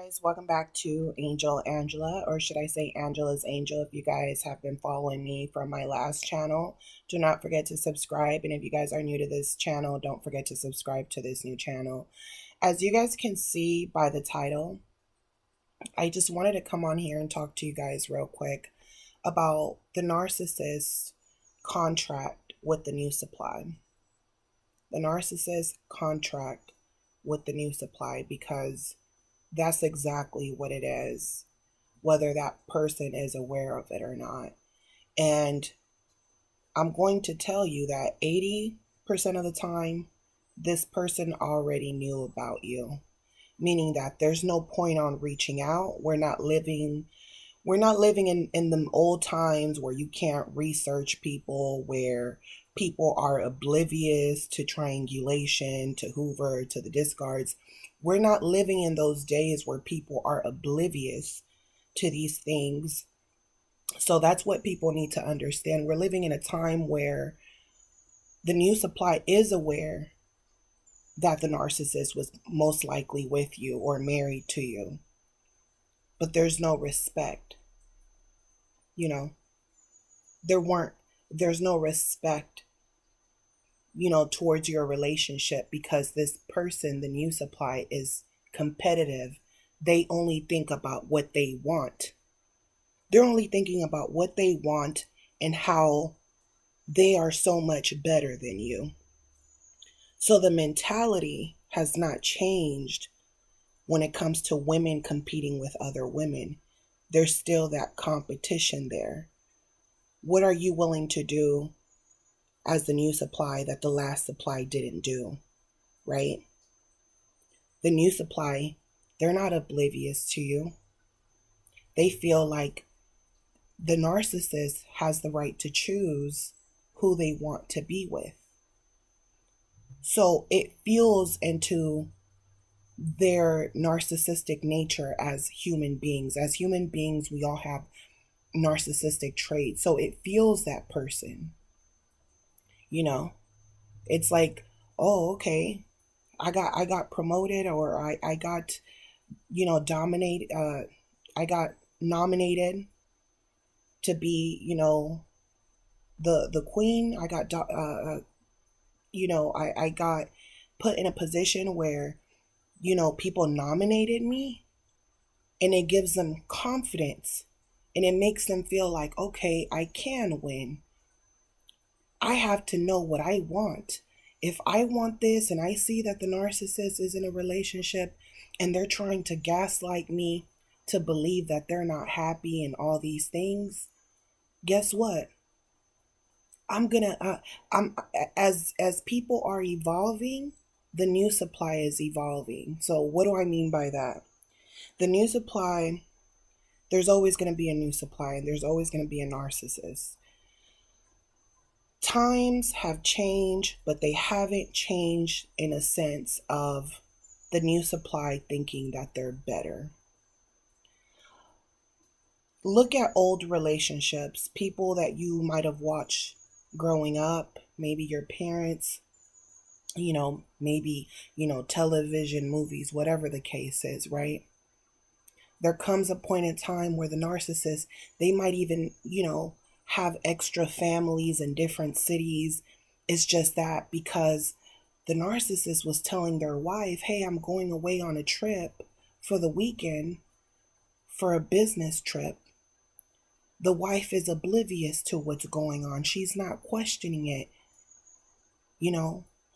Guys, welcome back to Angel Angela, or should I say Angela's Angel. If you guys have been following me from my last channel, do not forget to subscribe. And if you guys are new to this channel, don't forget to subscribe to this new channel. As you guys can see by the title, I just wanted to come on here and talk to you guys real quick about the narcissist contract with the new supply. The narcissist contract with the new supply, because that's exactly what it is, whether that person is aware of it or not. And I'm going to tell you that 80% of the time, this person already knew about you, meaning that there's no point on reaching out. We're not living in the old times where you can't research people, where people are oblivious to triangulation, to Hoover, to the discards. We're not living in those days where people are oblivious to these things. So that's what people need to understand. We're living in a time where the new supply is aware that the narcissist was most likely with you or married to you, but there's no respect. You know, there's no respect, towards your relationship, because this person, the new supply, is competitive. They only think about what they want. They're only thinking about what they want and how they are so much better than you. So the mentality has not changed when it comes to women competing with other women. There's still that competition there. What are you willing to do as the new supply that the last supply didn't do, right? The new supply, they're not oblivious to you. They feel like the narcissist has the right to choose who they want to be with. So it fuels into their narcissistic nature as human beings. As human beings, we all have narcissistic traits. So it fuels that person. It's like, oh, okay, I got promoted, or I got, dominated, I got nominated to be, the queen. I got put in a position where, people nominated me, and it gives them confidence, and it makes them feel like, okay, I can win. I have to know what I want. If I want this and I see that the narcissist is in a relationship and they're trying to gaslight me to believe that they're not happy and all these things, guess what? I'm as people are evolving, the new supply is evolving. So what do I mean by that? The new supply, there's always going to be a new supply, and there's always going to be a narcissist. Times have changed, but they haven't changed in a sense of the new supply thinking that they're better. Look at old relationships, people that you might have watched growing up, maybe your parents, maybe, television, movies, whatever the case is, right? There comes a point in time where the narcissist, they might even, have extra families in different cities. It's just that because the narcissist was telling their wife, hey, I'm going away on a trip for the weekend, for a business trip. The wife is oblivious to what's going on. She's not questioning it.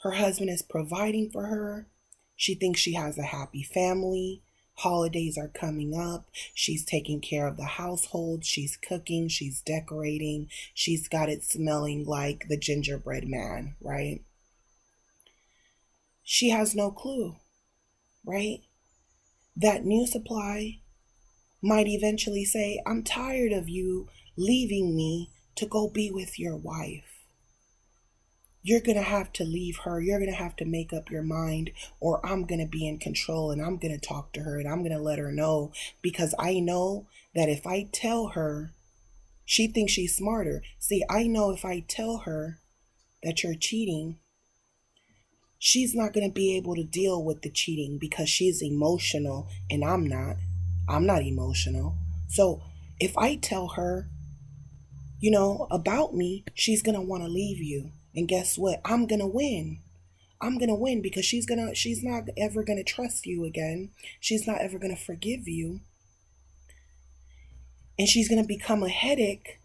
Her husband is providing for her. She thinks she has a happy family. Holidays are coming up. She's taking care of the household. She's cooking. She's decorating. She's got it smelling like the gingerbread man, right? She has no clue, right? That new supply might eventually say, I'm tired of you leaving me to go be with your wife. You're going to have to leave her. You're going to have to make up your mind, or I'm going to be in control, and I'm going to talk to her, and I'm going to let her know, because I know that if I tell her, she thinks she's smarter. See, I know if I tell her that you're cheating, she's not going to be able to deal with the cheating because she's emotional and I'm not. I'm not emotional. So if I tell her, about me, she's going to want to leave you. And guess what? I'm going to win. I'm going to win because she's not ever going to trust you again. She's not ever going to forgive you. And she's going to become a headache,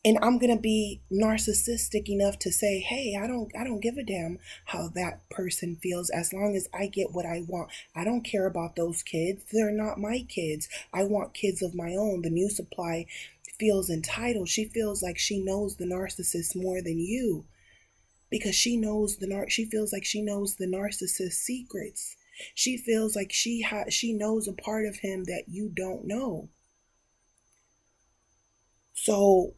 and I'm going to be narcissistic enough to say, "Hey, I don't give a damn how that person feels as long as I get what I want. I don't care about those kids. They're not my kids. I want kids of my own." The new supply feels entitled. She feels like she knows the narcissist more than you because she feels like she knows the narcissist's secrets. She feels like she knows a part of him that you don't know. So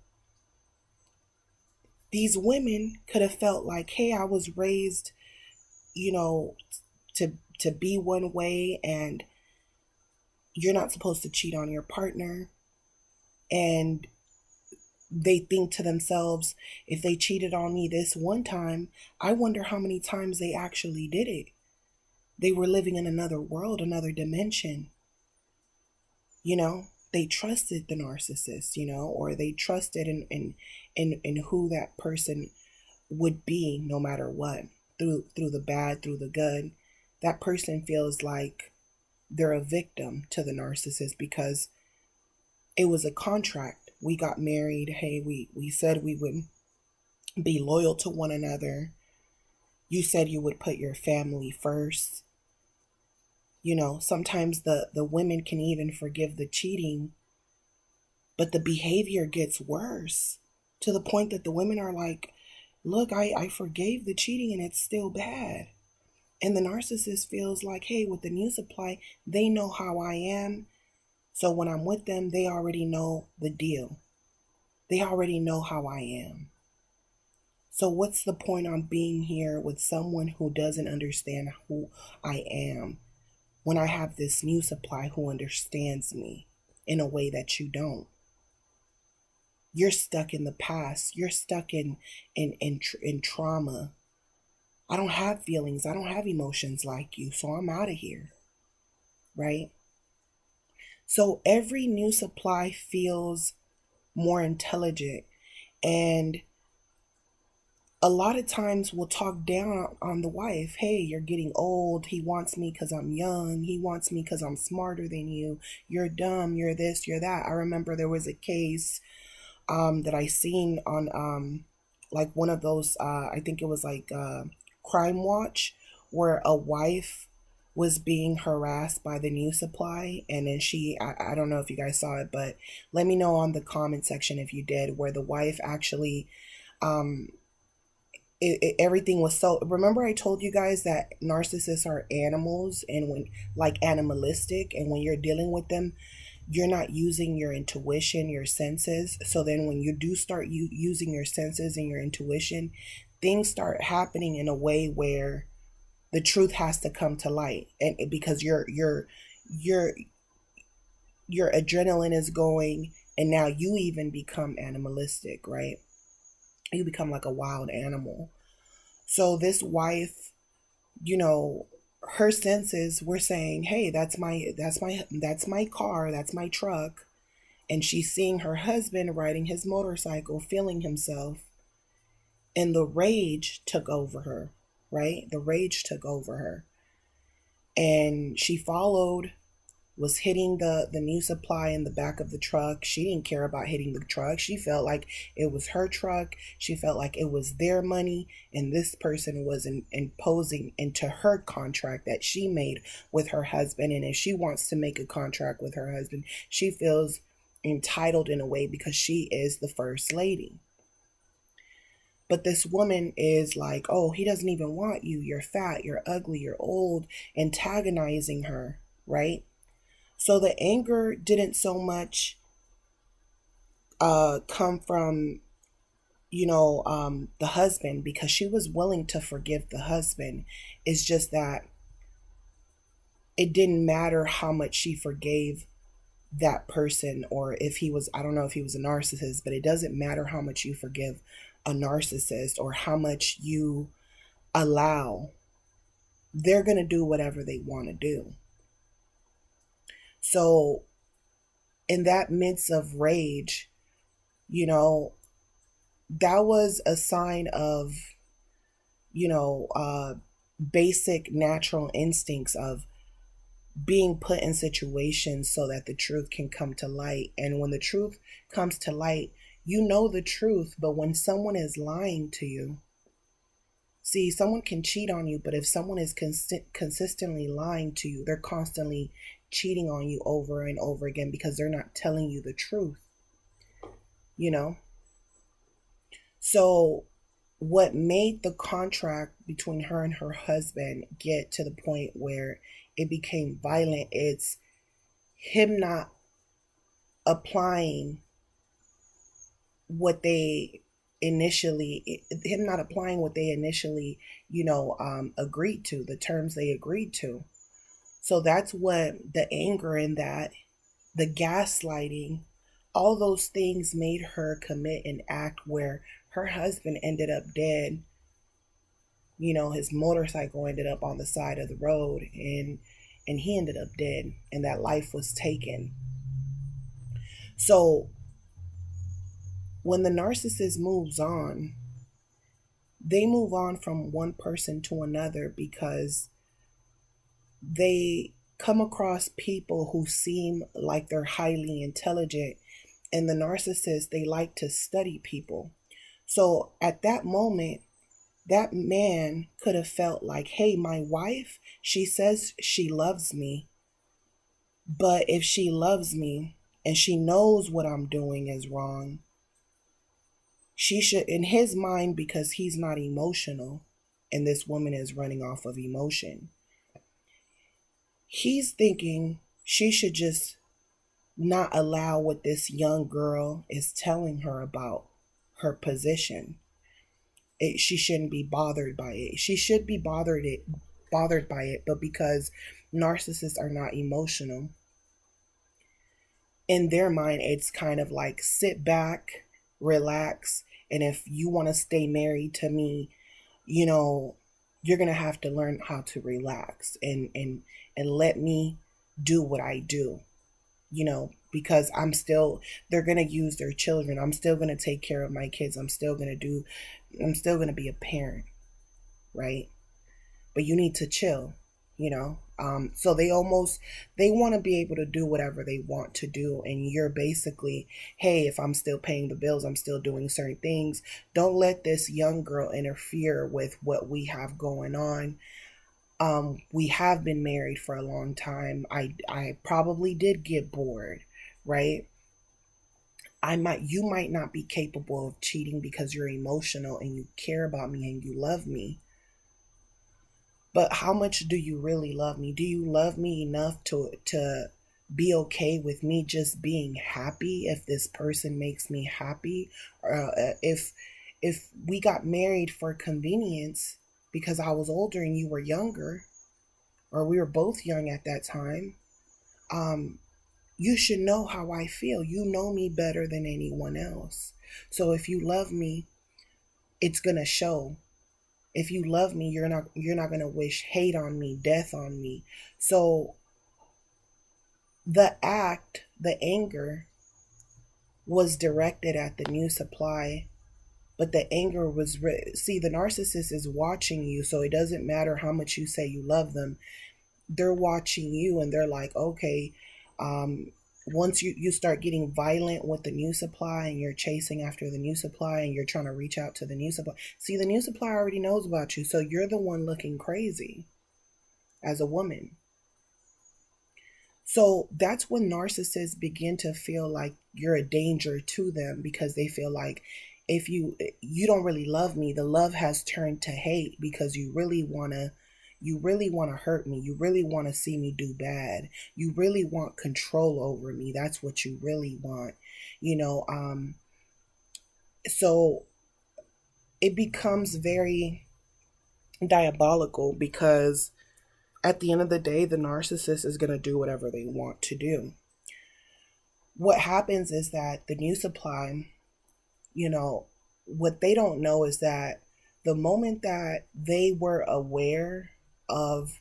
these women could have felt like, "Hey, I was raised, you know, to be one way, and you're not supposed to cheat on your partner." And they think to themselves, if they cheated on me this one time, I wonder how many times they actually did it. They were living in another world, another dimension. They trusted the narcissist, or they trusted in who that person would be no matter what, through the bad, through the good. That person feels like they're a victim to the narcissist because it was a contract. We got married. Hey, we said we would be loyal to one another. You said you would put your family first. Sometimes the women can even forgive the cheating, but the behavior gets worse to the point that the women are like, "Look, I forgave the cheating and it's still bad." And the narcissist feels like, "Hey, with the new supply, they know how I am. So when I'm with them, they already know the deal. They already know how I am. So what's the point on being here with someone who doesn't understand who I am when I have this new supply who understands me in a way that you don't?" You're stuck in the past. You're stuck in trauma. I don't have feelings. I don't have emotions like you, so I'm out of here, right? So every new supply feels more intelligent, and a lot of times we'll talk down on the wife. "Hey, you're getting old. He wants me because I'm young. He wants me because I'm smarter than you. You're dumb. You're this, you're that." I remember there was a case that I seen on like one of those I think it was like Crime Watch, where a wife was being harassed by the new supply, and then I don't know if you guys saw it, but let me know on the comment section if you did, where the wife actually um everything was so. Remember I told you guys that narcissists are animals, and when, like, animalistic, and when you're dealing with them, you're not using your intuition, your senses. So then when you do start using your senses and your intuition, things start happening in a way where the truth has to come to light, and because your your adrenaline is going, and now you even become animalistic, right? You become like a wild animal. So this wife, you know, her senses were saying, "Hey, that's my car, that's my truck." And she's seeing her husband riding his motorcycle, feeling himself, and the rage took over her, right? The rage took over her. And she followed, was hitting the new supply in the back of the truck. She didn't care about hitting the truck. She felt like it was her truck. She felt like it was their money, and this person was imposing into her contract that she made with her husband. And if she wants to make a contract with her husband, she feels entitled in a way because she is the first lady. But this woman is like, "Oh, he doesn't even want you. You're fat, you're ugly, you're old," antagonizing her, right? So the anger didn't so much come from, the husband, because she was willing to forgive the husband. It's just that it didn't matter how much she forgave that person, or if he was, I don't know if he was a narcissist, but it doesn't matter how much you forgive a narcissist, or how much you allow, they're going to do whatever they want to do. So in that midst of rage, you know, that was a sign of, you know, basic natural instincts of being put in situations so that the truth can come to light. And when the truth comes to light, you know the truth, but when someone is lying to you, see, someone can cheat on you, but if someone is consistently lying to you, they're constantly cheating on you over and over again because they're not telling you the truth, you know? So, what made the contract between her and her husband get to the point where it became violent is him not applying what they initially, agreed to, the terms they agreed to. So that's what the anger in that, the gaslighting, all those things made her commit an act where her husband ended up dead. His motorcycle ended up on the side of the road, and he ended up dead, and that life was taken. So when the narcissist moves on, they move on from one person to another because they come across people who seem like they're highly intelligent, and the narcissist, they like to study people. So at that moment, that man could have felt like, hey, my wife, she says she loves me, but if she loves me and she knows what I'm doing is wrong, she should, in his mind, because he's not emotional and this woman is running off of emotion, he's thinking she should just not allow what this young girl is telling her about her position. She shouldn't be bothered by it. She should be bothered by it, but because narcissists are not emotional, in their mind, it's kind of like sit back, relax, and if you want to stay married to me, you're gonna have to learn how to relax and let me do what I do. Because they're going to use their children. I'm still going to take care of my kids. I'm still going to be a parent, right? But you need to chill, So they want to be able to do whatever they want to do. And you're basically, hey, if I'm still paying the bills, I'm still doing certain things. Don't let this young girl interfere with what we have going on. We have been married for a long time. I probably did get bored, right? You might not be capable of cheating because you're emotional and you care about me and you love me. But how much do you really love me? Do you love me enough to be okay with me just being happy if this person makes me happy? If we got married for convenience because I was older and you were younger, or we were both young at that time, you should know how I feel. You know me better than anyone else. So if you love me, it's gonna show. If you love me, you're not gonna wish hate on me, death on me. So the anger was directed at the new supply, but the anger was see, the narcissist is watching you, so it doesn't matter how much you say you love them. They're watching you and they're like, okay, once you start getting violent with the new supply and you're chasing after the new supply and you're trying to reach out to the new supply, see, the new supply already knows about you, so you're the one looking crazy as a woman. So that's when narcissists begin to feel like you're a danger to them, because they feel like if you don't really love me, the love has turned to hate because you really want to hurt me. You really want to see me do bad. You really want control over me. That's what you really want. So it becomes very diabolical because at the end of the day, the narcissist is going to do whatever they want to do. What happens is that the new supply, what they don't know is that The moment that they were aware of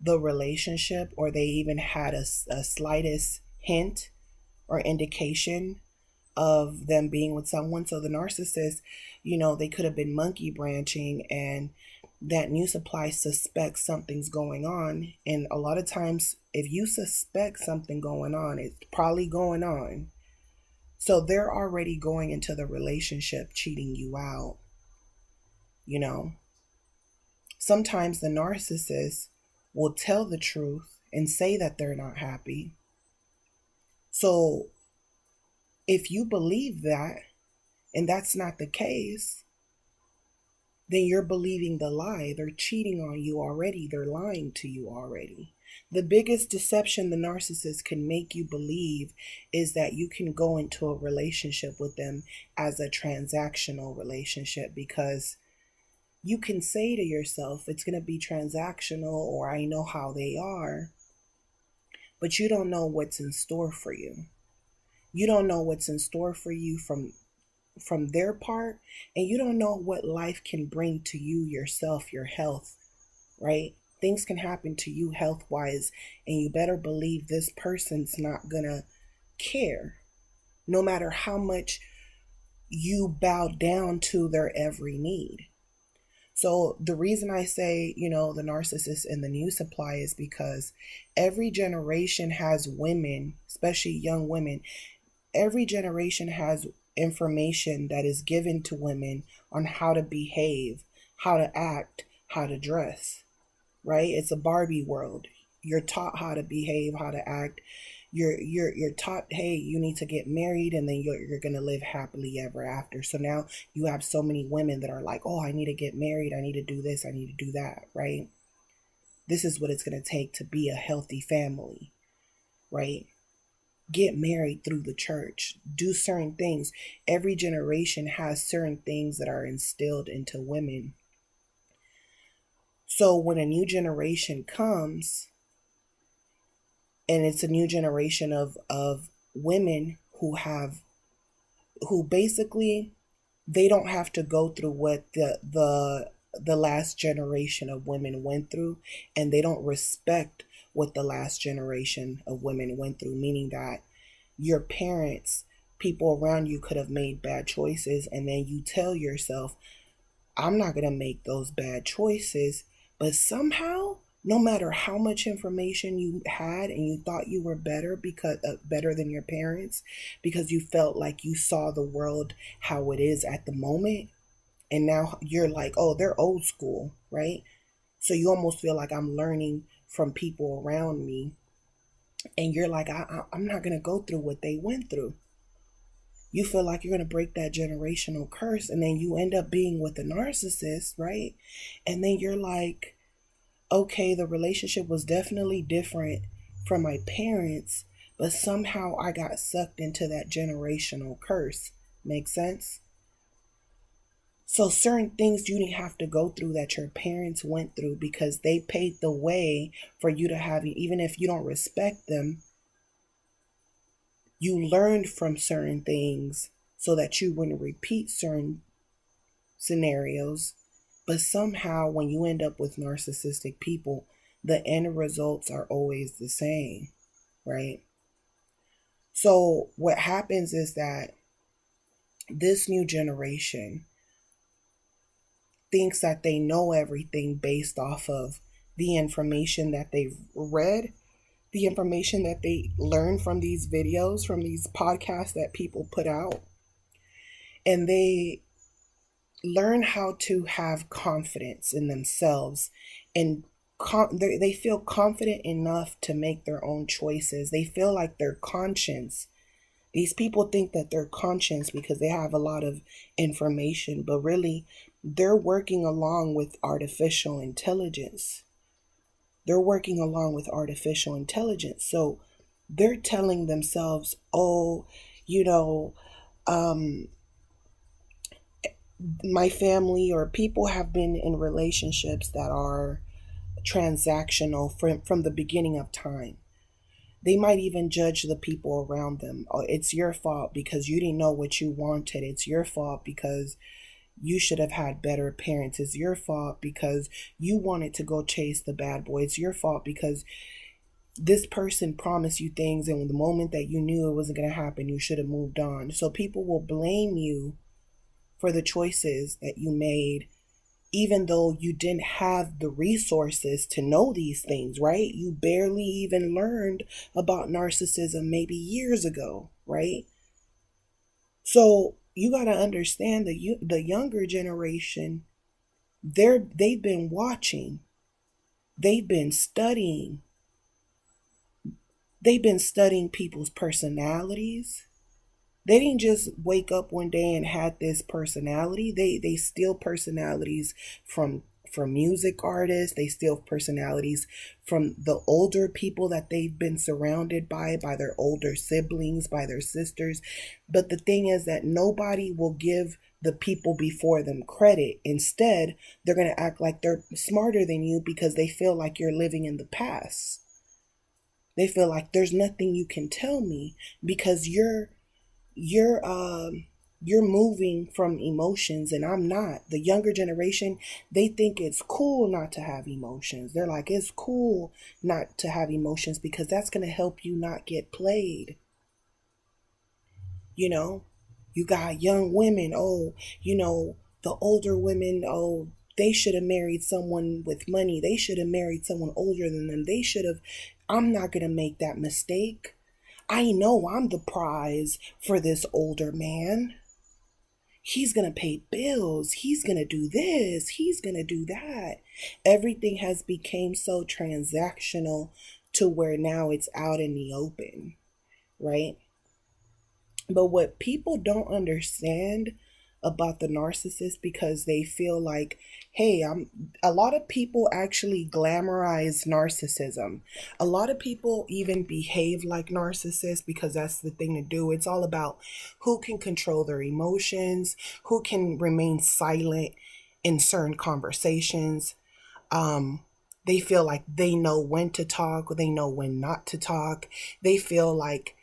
the relationship, or they even had a slightest hint or indication of them being with someone. So the narcissist, they could have been monkey branching, and that new supply suspects something's going on. And a lot of times, if you suspect something going on, it's probably going on. So they're already going into the relationship cheating you out. Sometimes the narcissist will tell the truth and say that they're not happy. So if you believe that, and that's not the case, then you're believing the lie. They're cheating on you already. They're lying to you already. The biggest deception the narcissist can make you believe is that you can go into a relationship with them as a transactional relationship, because you can say to yourself, it's going to be transactional, or I know how they are, but you don't know what's in store for you. You don't know what's in store for you from their part, and you don't know what life can bring to you yourself, your health, right? Things can happen to you health-wise, and you better believe this person's not gonna care, no matter how much you bow down to their every need. So the reason I say, the narcissist and the new supply is because every generation has women, especially young women. Every generation has information that is given to women on how to behave, how to act, how to dress, right? It's a Barbie world. You're taught how to behave, how to act. You're taught, hey, you need to get married, and then you're going to live happily ever after. So now you have so many women that are like, oh, I need to get married. I need to do this. I need to do that, right? This is what it's going to take to be a healthy family, right? Get married through the church. Do certain things. Every generation has certain things that are instilled into women. So when a new generation comes, and it's a new generation of women who basically, they don't have to go through what the last generation of women went through, and they don't respect what the last generation of women went through, meaning that your parents, people around you could have made bad choices, and then you tell yourself, I'm not going to make those bad choices. But somehow, no matter how much information you had and you thought you were better better than your parents, because you felt like you saw the world how it is at the moment, and now you're like, oh, they're old school, right? So you almost feel like, I'm learning from people around me, and you're like, I'm not going to go through what they went through. You feel like you're going to break that generational curse, and then you end up being with a narcissist, right? And then you're like, okay, the relationship was definitely different from my parents, but somehow I got sucked into that generational curse. Make sense? So certain things you didn't have to go through that your parents went through, because they paved the way for you to have, even if you don't respect them, you learned from certain things so that you wouldn't repeat certain scenarios. But somehow when you end up with narcissistic people, the end results are always the same, right? So what happens is that this new generation thinks that they know everything based off of the information that they've read, the information that they learn from these videos, from these podcasts that people put out. And they learn how to have confidence in themselves, and they feel confident enough to make their own choices. They feel like their conscience. These people think that their conscience, because they have a lot of information, but really they're working along with artificial intelligence. They're working along with artificial intelligence. So they're telling themselves, oh, my family or people have been in relationships that are transactional from the beginning of time. They might even judge the people around them. Oh, it's your fault because you didn't know what you wanted. It's your fault because You should have had better parents. It's your fault because you wanted to go chase the bad boy. It's your fault because this person promised you things, and the moment that you knew it wasn't going to happen, you should have moved on. So people will blame you for the choices that you made, even though you didn't have the resources to know these things, right? You barely even learned about narcissism maybe years ago, right? So you got to understand that the younger generation, they've been watching, they've been studying, they've been studying people's personalities. They didn't just wake up one day and had this personality. They steal personalities from music artists. They steal personalities from the older people that they've been surrounded by their older siblings, by their sisters. But the thing is that nobody will give the people before them credit. Instead, they're going to act like they're smarter than you because they feel like you're living in the past. They feel like there's nothing you can tell me because you're moving from emotions and I'm not. The younger generation, they think it's cool not to have emotions. They're like, it's cool not to have emotions because that's going to help you not get played. You know, you got young women, oh, the older women, oh, they should have married someone with money. They should have married someone older than them. They should have. I'm not going to make that mistake. I know I'm the prize for this older man. He's going to pay bills. He's going to do this. He's going to do that. Everything has become so transactional to where now it's out in the open, right? But what people don't understand about the narcissist, because they feel like, hey, a lot of people actually glamorize narcissism. A lot of people even behave like narcissists because that's the thing to do. It's all about who can control their emotions, who can remain silent in certain conversations. They feel like they know when to talk, they know when not to talk. They feel like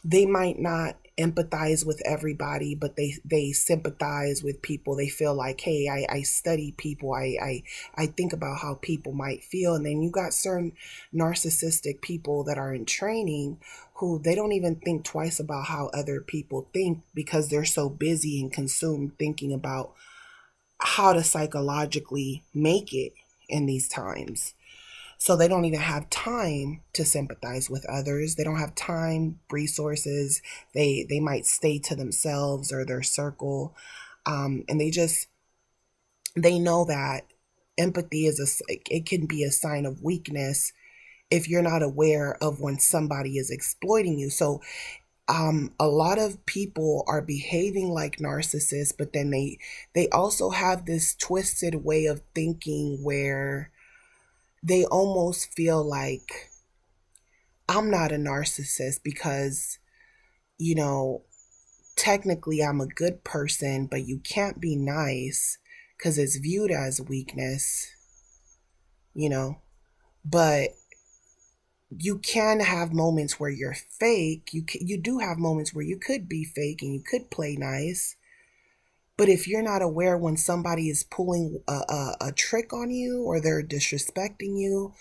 they might not empathize with everybody, but they sympathize with people. They feel like, hey, I study people. I think about how people might feel. And then you got certain narcissistic people that are in training who they don't even think twice about how other people think because they're so busy and consumed thinking about how to psychologically make it in these times. So they don't even have time to sympathize with others. They don't have time, resources. They might stay to themselves or their circle. And they know that empathy it can be a sign of weakness if you're not aware of when somebody is exploiting you. So a lot of people are behaving like narcissists, but then they also have this twisted way of thinking where they almost feel like I'm not a narcissist because, you know, technically I'm a good person, but you can't be nice because it's viewed as weakness, you know. But you can have moments where you're fake. You do have moments where you could be fake and you could play nice. But if you're not aware when somebody is pulling a trick on you or they're disrespecting you,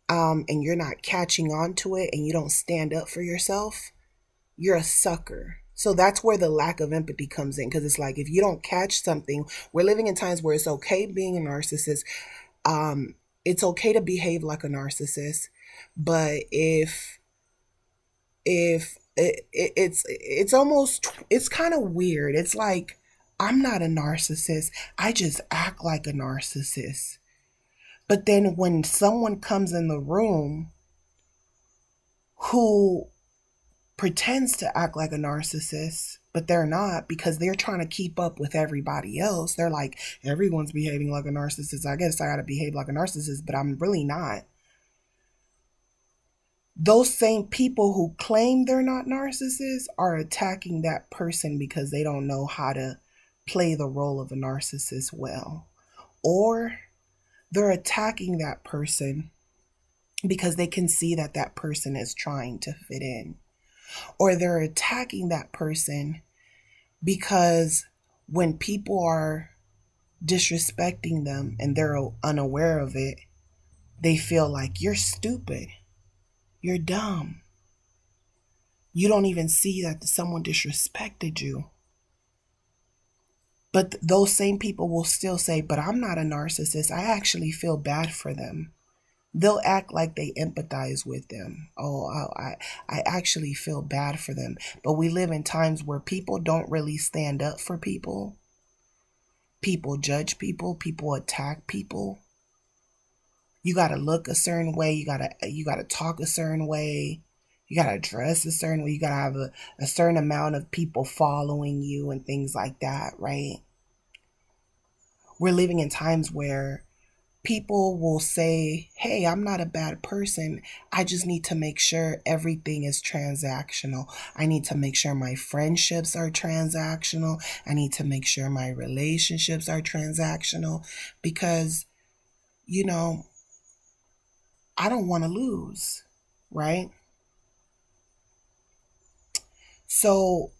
and you're not catching on to it and you don't stand up for yourself, you're a sucker. So that's where the lack of empathy comes in, because it's like if you don't catch something, we're living in times where it's okay being a narcissist. It's okay to behave like a narcissist, but if it's almost, it's kind of weird. It's like I'm not a narcissist. I just act like a narcissist. But then when someone comes in the room who pretends to act like a narcissist, but they're not because they're trying to keep up with everybody else. They're like, everyone's behaving like a narcissist. I guess I gotta behave like a narcissist, but I'm really not. Those same people who claim they're not narcissists are attacking that person because they don't know how to play the role of a narcissist well. Or they're attacking that person because they can see that that person is trying to fit in. Or they're attacking that person Because when people are disrespecting them and they're unaware of it, they feel like you're stupid, you're dumb. You don't even see that someone disrespected you. But those same people will still say, but I'm not a narcissist. I actually feel bad for them. They'll act like they empathize with them. Oh, I actually feel bad for them. But we live in times where people don't really stand up for people. People judge people. People attack people. You got to look a certain way. You gotta talk a certain way. You got to dress a certain way. You got to have a certain amount of people following you and things like that, right? We're living in times where people will say, hey, I'm not a bad person. I just need to make sure everything is transactional. I need to make sure my friendships are transactional. I need to make sure my relationships are transactional because, you know, I don't want to lose, right? So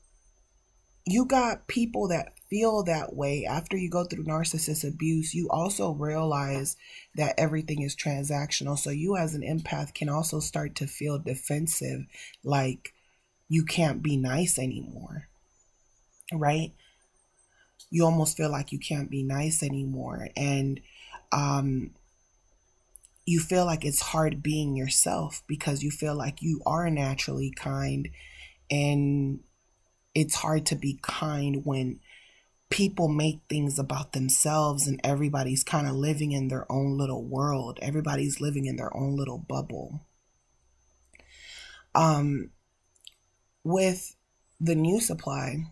you got people that feel that way after you go through narcissist abuse. You also realize that everything is transactional. So you as an empath can also start to feel defensive, like you can't be nice anymore, right? You almost feel like you can't be nice anymore. And you feel like it's hard being yourself because you feel like you are naturally kind, and it's hard to be kind when people make things about themselves and everybody's kind of living in their own little world. Everybody's living in their own little bubble. With the new supply,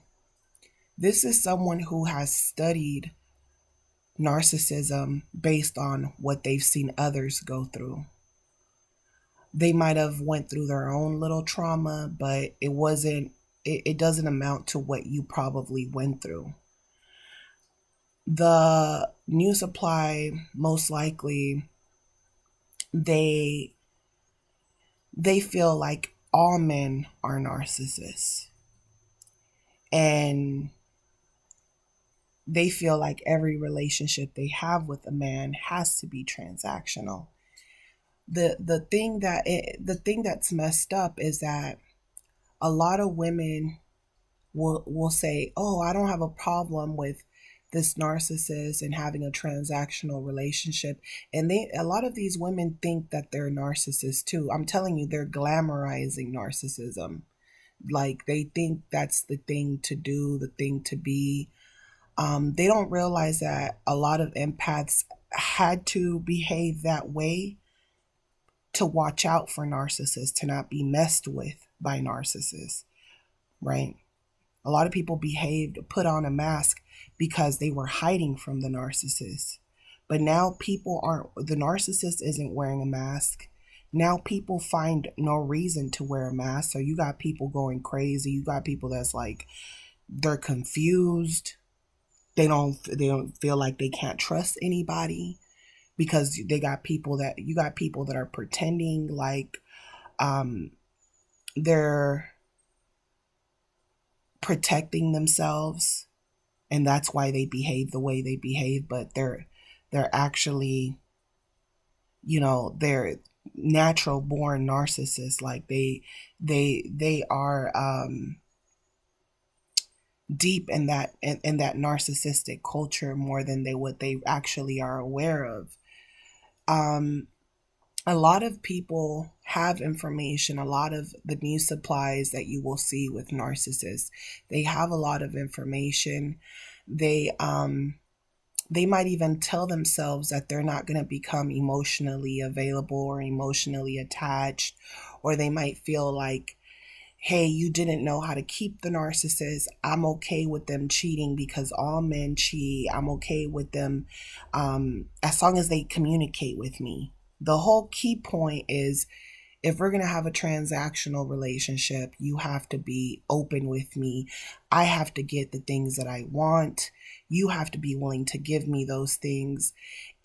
this is someone who has studied narcissism based on what they've seen others go through. They might have went through their own little trauma, but it doesn't amount to what you probably went through. The new supply, most likely, they feel like all men are narcissists, and they feel like every relationship they have with a man has to be transactional. The thing that's messed up is that a lot of women will say, "Oh, I don't have a problem with this narcissist and having a transactional relationship." And a lot of these women think that they're narcissists too. I'm telling you, they're glamorizing narcissism. Like they think that's the thing to do, the thing to be. They don't realize that a lot of empaths had to behave that way to watch out for narcissists, to not be messed with by narcissists, right? A lot of people behaved, put on a mask because they were hiding from the narcissist. But now people aren't, the narcissist isn't wearing a mask. Now people find no reason to wear a mask. So you got people going crazy. You got people that's like, they're confused. They don't feel like they can't trust anybody because you got people that are pretending like they're protecting themselves, and that's why they behave the way they behave, but they're actually, they're natural born narcissists. Like they are deep in that narcissistic culture more than what they actually are aware of. A lot of people have information. A lot of the new supplies that you will see with narcissists, they have a lot of information. They might even tell themselves that they're not going to become emotionally available or emotionally attached, or they might feel like, hey, you didn't know how to keep the narcissist. I'm okay with them cheating because all men cheat. I'm okay with them as long as they communicate with me. The whole key point is, if we're going to have a transactional relationship, you have to be open with me. I have to get the things that I want. You have to be willing to give me those things.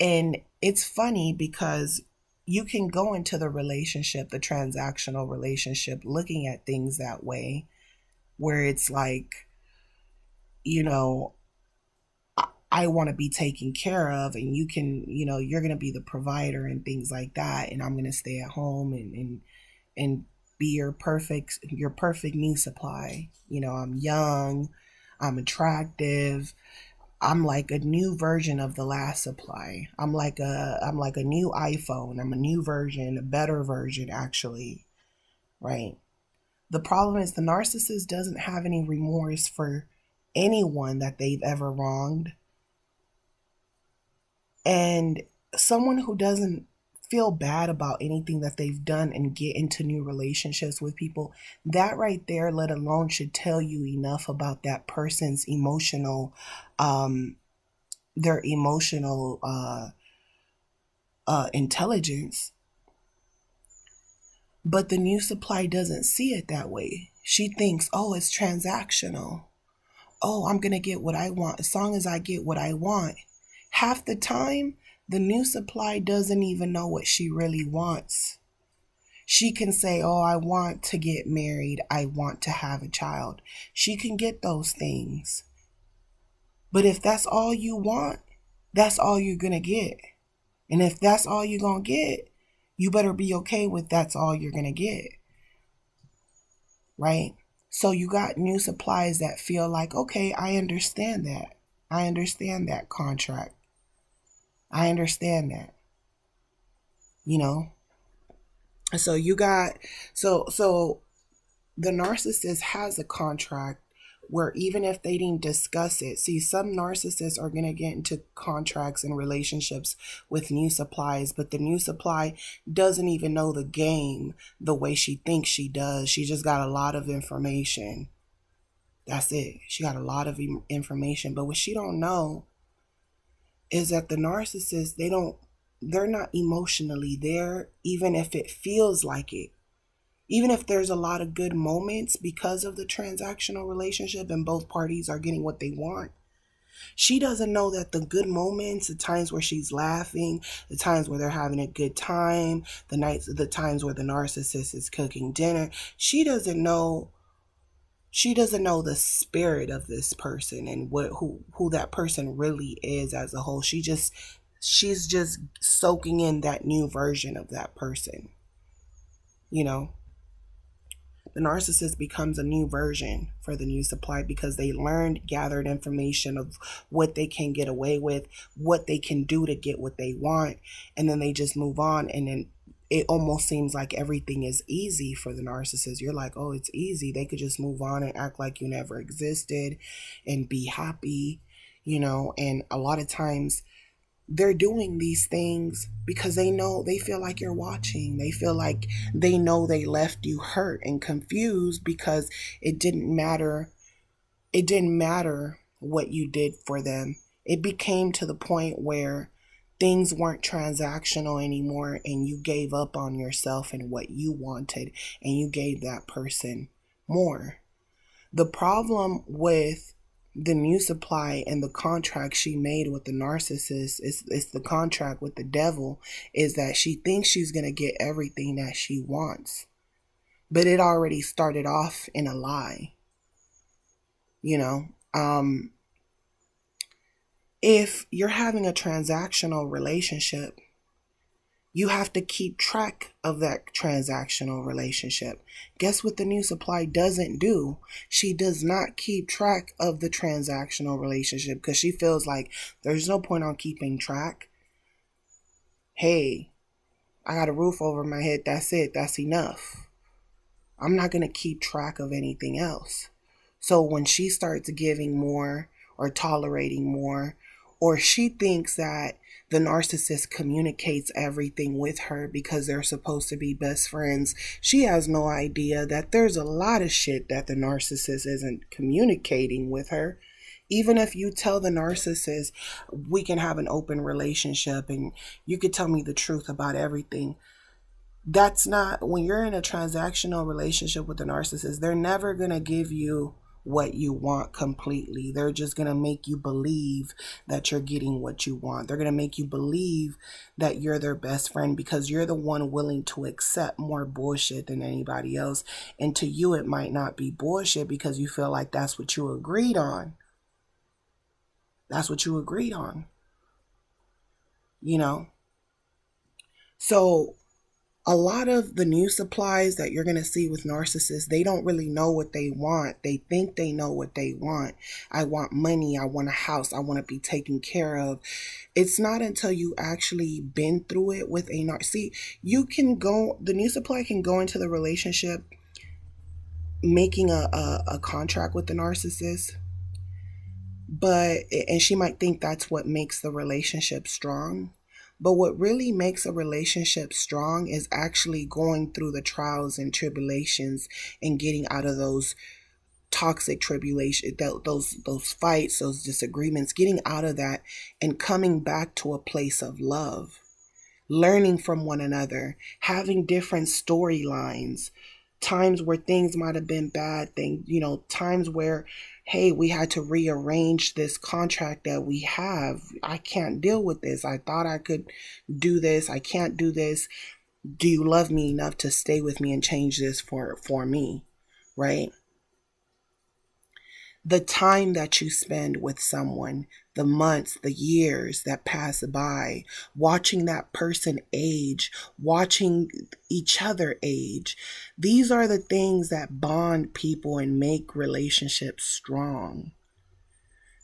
And it's funny because you can go into the relationship, the transactional relationship, looking at things that way, where it's like, you know, I want to be taken care of, and you can, you're going to be the provider and things like that, and I'm going to stay at home and be your perfect new supply. I'm young, I'm attractive, I'm like a new version of the last supply. I'm like a new iPhone. I'm a new version, a better version actually, right? The problem is the narcissist doesn't have any remorse for anyone that they've ever wronged. And someone who doesn't feel bad about anything that they've done and get into new relationships with people, that right there, let alone, should tell you enough about that person's um, their emotional intelligence. But the new supply doesn't see it that way. She thinks, oh, it's transactional. Oh, I'm going to get what I want as long as I get what I want. Half the time, the new supply doesn't even know what she really wants. She can say, oh, I want to get married. I want to have a child. She can get those things. But if that's all you want, that's all you're going to get. And if that's all you're going to get, you better be okay with that's all you're going to get. Right? So you got new supplies that feel like, okay, I understand that. I understand that contract. I understand that. You know? So you got, so the narcissist has a contract where even if they didn't discuss it, see, some narcissists are going to get into contracts and relationships with new supplies, but the new supply doesn't even know the game the way she thinks she does. She just got a lot of information. That's it. She got a lot of information, but what she don't know is that the narcissist, they're not emotionally there, even if it feels like it. Even if there's a lot of good moments because of the transactional relationship and both parties are getting what they want, she doesn't know that the good moments, the times where she's laughing, the times where they're having a good time, the times where the narcissist is cooking dinner, she doesn't know the spirit of this person and who that person really is as a whole. She's just soaking in that new version of that person, you know. The narcissist becomes a new version for the new supply because they gathered information of what they can get away with, what they can do to get what they want, and then they just move on. And then it almost seems like everything is easy for the narcissist. You're like, oh, it's easy. They could just move on and act like you never existed and be happy, and a lot of times they're doing these things because they feel like you're watching. They feel like they know they left you hurt and confused because it didn't matter. It didn't matter what you did for them. It became to the point where things weren't transactional anymore and you gave up on yourself and what you wanted and you gave that person more. The problem with the new supply and the contract she made with the narcissist is the contract with the devil, is that she thinks she's going to get everything that she wants, but it already started off in a lie. If you're having a transactional relationship, you have to keep track of that transactional relationship. Guess what the new supply doesn't do? She does not keep track of the transactional relationship because she feels like there's no point on keeping track. Hey, I got a roof over my head. That's it. That's enough. I'm not going to keep track of anything else. So when she starts giving more or tolerating more, or she thinks that the narcissist communicates everything with her because they're supposed to be best friends, she has no idea that there's a lot of shit that the narcissist isn't communicating with her. Even if you tell the narcissist, we can have an open relationship and you could tell me the truth about everything. That's not, when you're in a transactional relationship with the narcissist, they're never going to give you what you want completely. They're just going to make you believe that you're getting what you want. They're going to make you believe that you're their best friend because you're the one willing to accept more bullshit than anybody else. And to you, it might not be bullshit because you feel like that's what you agreed on. That's what you agreed on, you know? So a lot of the new supplies that you're going to see with narcissists, they don't really know what they want. They think they know what they want. I want money. I want a house. I want to be taken care of. It's not until you actually been through it with a narcissist. See, the new supply can go into the relationship making a contract with the narcissist, and she might think that's what makes the relationship strong. But what really makes a relationship strong is actually going through the trials and tribulations and getting out of those toxic tribulation, those fights, those disagreements, getting out of that and coming back to a place of love, learning from one another, having different storylines, times where things might have been bad, times where, hey, we had to rearrange this contract that we have. I can't deal with this. I thought I could do this. I can't do this. Do you love me enough to stay with me and change this for me? Right? The time that you spend with someone, the months, the years that pass by, watching that person age, watching each other age, these are the things that bond people and make relationships strong.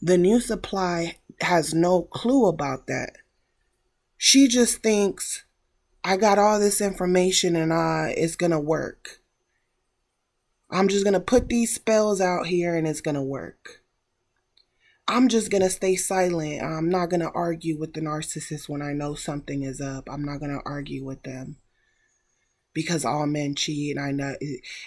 The new supply has no clue about that. She just thinks, I got all this information and it's going to work. I'm just going to put these spells out here and it's going to work. I'm just going to stay silent. I'm not going to argue with the narcissist when I know something is up. I'm not going to argue with them because all men cheat, and I know,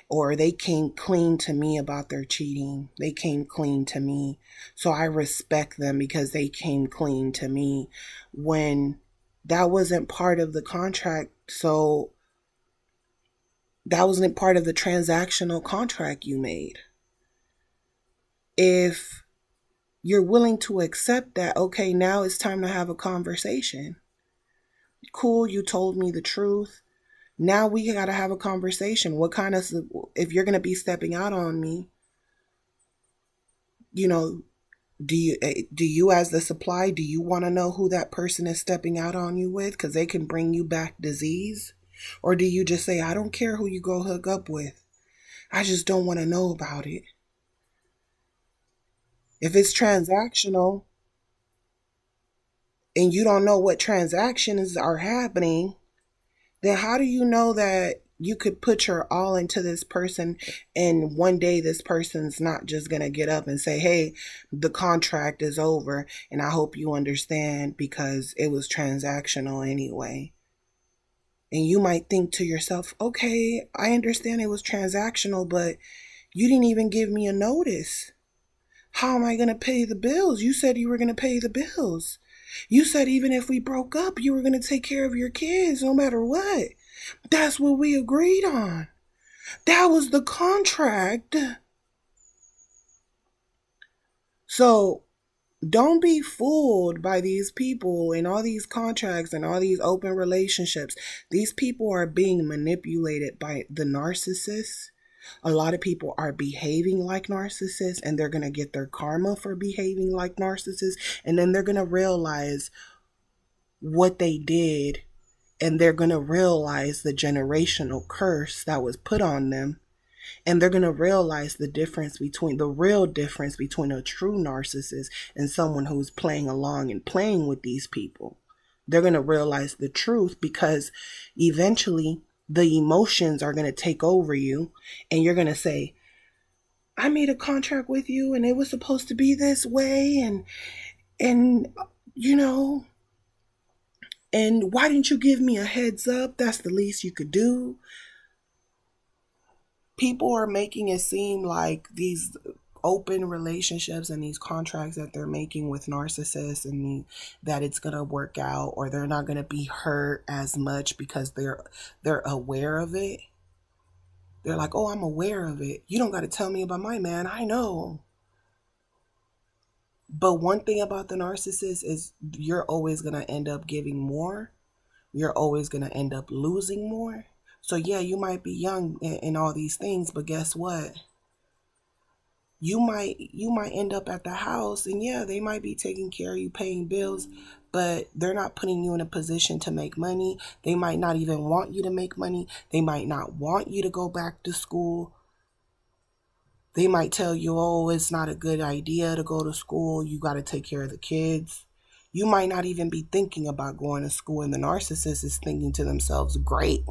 or they came clean to me about their cheating. They came clean to me. So I respect them because they came clean to me when that wasn't part of the contract. So that wasn't part of the transactional contract you made. If you're willing to accept that, okay, now it's time to have a conversation. Cool, you told me the truth. Now we got to have a conversation. If you're going to be stepping out on me, do you as the supply, do you want to know who that person is stepping out on you with? Because they can bring you back disease. Or do you just say, I don't care who you go hook up with. I just don't want to know about it. If it's transactional and you don't know what transactions are happening, then how do you know that you could put your all into this person and one day this person's not just going to get up and say, hey, the contract is over and I hope you understand because it was transactional anyway. And you might think to yourself, okay, I understand it was transactional, but you didn't even give me a notice. How am I going to pay the bills? You said you were going to pay the bills. You said even if we broke up, you were going to take care of your kids no matter what. That's what we agreed on. That was the contract. So don't be fooled by these people and all these contracts and all these open relationships. These people are being manipulated by the narcissists. A lot of people are behaving like narcissists and they're going to get their karma for behaving like narcissists. And then they're going to realize what they did, and they're going to realize the generational curse that was put on them. And they're going to realize the real difference between a true narcissist and someone who's playing along and playing with these people. They're going to realize the truth because eventually the emotions are going to take over you and you're going to say, I made a contract with you and it was supposed to be this way and why didn't you give me a heads up? That's the least you could do. People are making it seem like these open relationships and these contracts that they're making with narcissists and that it's going to work out or they're not going to be hurt as much because they're aware of it. They're like, oh, I'm aware of it. You don't got to tell me about my man. I know. But one thing about the narcissist is you're always going to end up giving more. You're always going to end up losing more. So yeah, you might be young in all these things, but guess what? You might end up at the house, and yeah, they might be taking care of you, paying bills, but they're not putting you in a position to make money. They might not even want you to make money. They might not want you to go back to school. They might tell you, oh, it's not a good idea to go to school. You got to take care of the kids. You might not even be thinking about going to school, and the narcissist is thinking to themselves, great.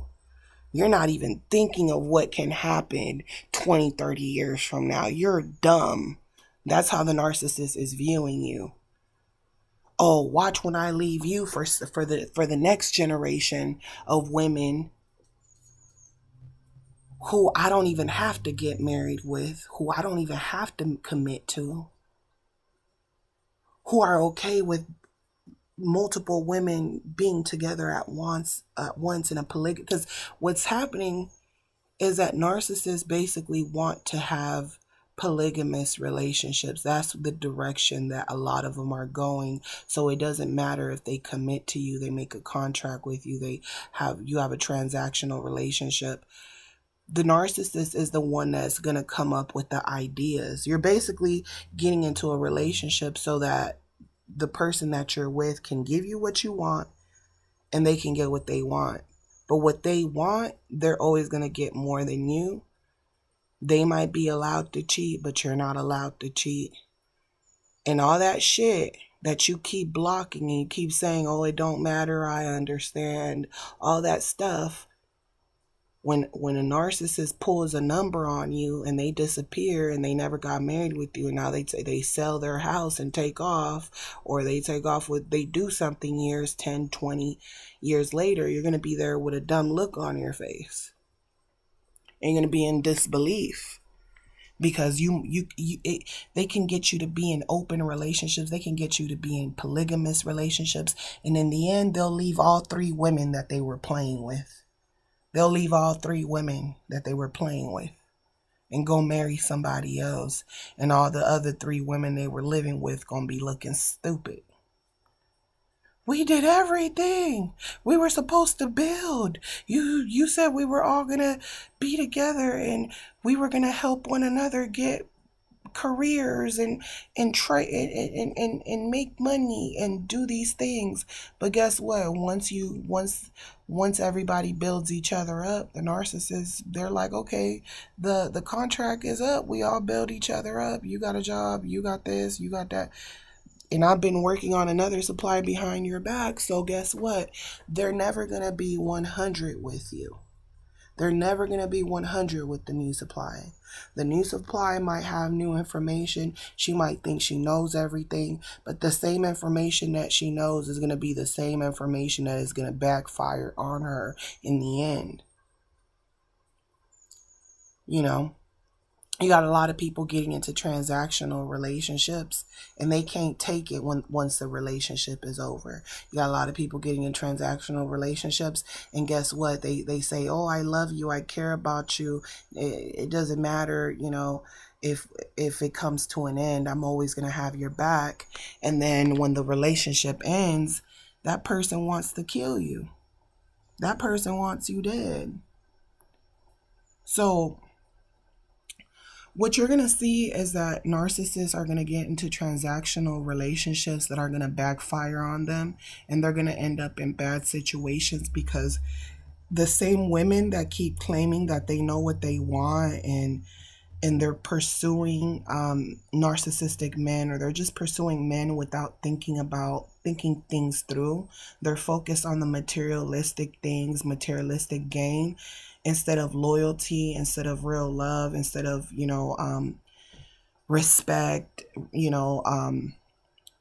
You're not even thinking of what can happen 20, 30 years from now. You're dumb. That's how the narcissist is viewing you. Oh, watch when I leave you for the next generation of women who I don't even have to get married with, who I don't even have to commit to, who are okay with multiple women being together at once in a polygamy. Because what's happening is that narcissists basically want to have polygamous relationships. That's the direction that a lot of them are going. So it doesn't matter if they commit to you, they make a contract with you, you have a transactional relationship. The narcissist is the one that's going to come up with the ideas. You're basically getting into a relationship so that the person that you're with can give you what you want and they can get what they want. But what they want, they're always going to get more than you. They might be allowed to cheat, but you're not allowed to cheat. And all that shit that you keep blocking and you keep saying, oh, it don't matter, I understand, all that stuff. When a narcissist pulls a number on you and they disappear and they never got married with you, and now they sell their house and take off, or they do something years, 10, 20 years later, you're going to be there with a dumb look on your face. And you're going to be in disbelief because they can get you to be in open relationships. They can get you to be in polygamous relationships. And in the end, they'll leave all three women that they were playing with. They'll leave all three women that they were playing with and go marry somebody else. And all the other three women they were living with gonna be looking stupid. We did everything. We were supposed to build. You said we were all gonna be together and we were gonna help one another get careers and try and make money and do these things. But guess what? Once everybody builds each other up, the narcissists, they're like, okay, the contract is up. We all build each other up. You got a job, you got this, you got that. And I've been working on another supply behind your back. So guess what? They're never gonna be 100 with you. They're never going to be 100 with the new supply. The new supply might have new information. She might think she knows everything, but the same information that she knows is going to be the same information that is going to backfire on her in the end. You know, you got a lot of people getting into transactional relationships and they can't take it once the relationship is over. You got a lot of people getting in transactional relationships, and guess what? They say, oh, I love you, I care about you. It doesn't matter, if it comes to an end, I'm always going to have your back. And then when the relationship ends, that person wants to kill you. That person wants you dead. So what you're going to see is that narcissists are going to get into transactional relationships that are going to backfire on them, and they're going to end up in bad situations because the same women that keep claiming that they know what they want and they're pursuing narcissistic men, or they're just pursuing men without thinking things through. They're focused on the materialistic things, materialistic gain, instead of loyalty, instead of real love, instead of, respect,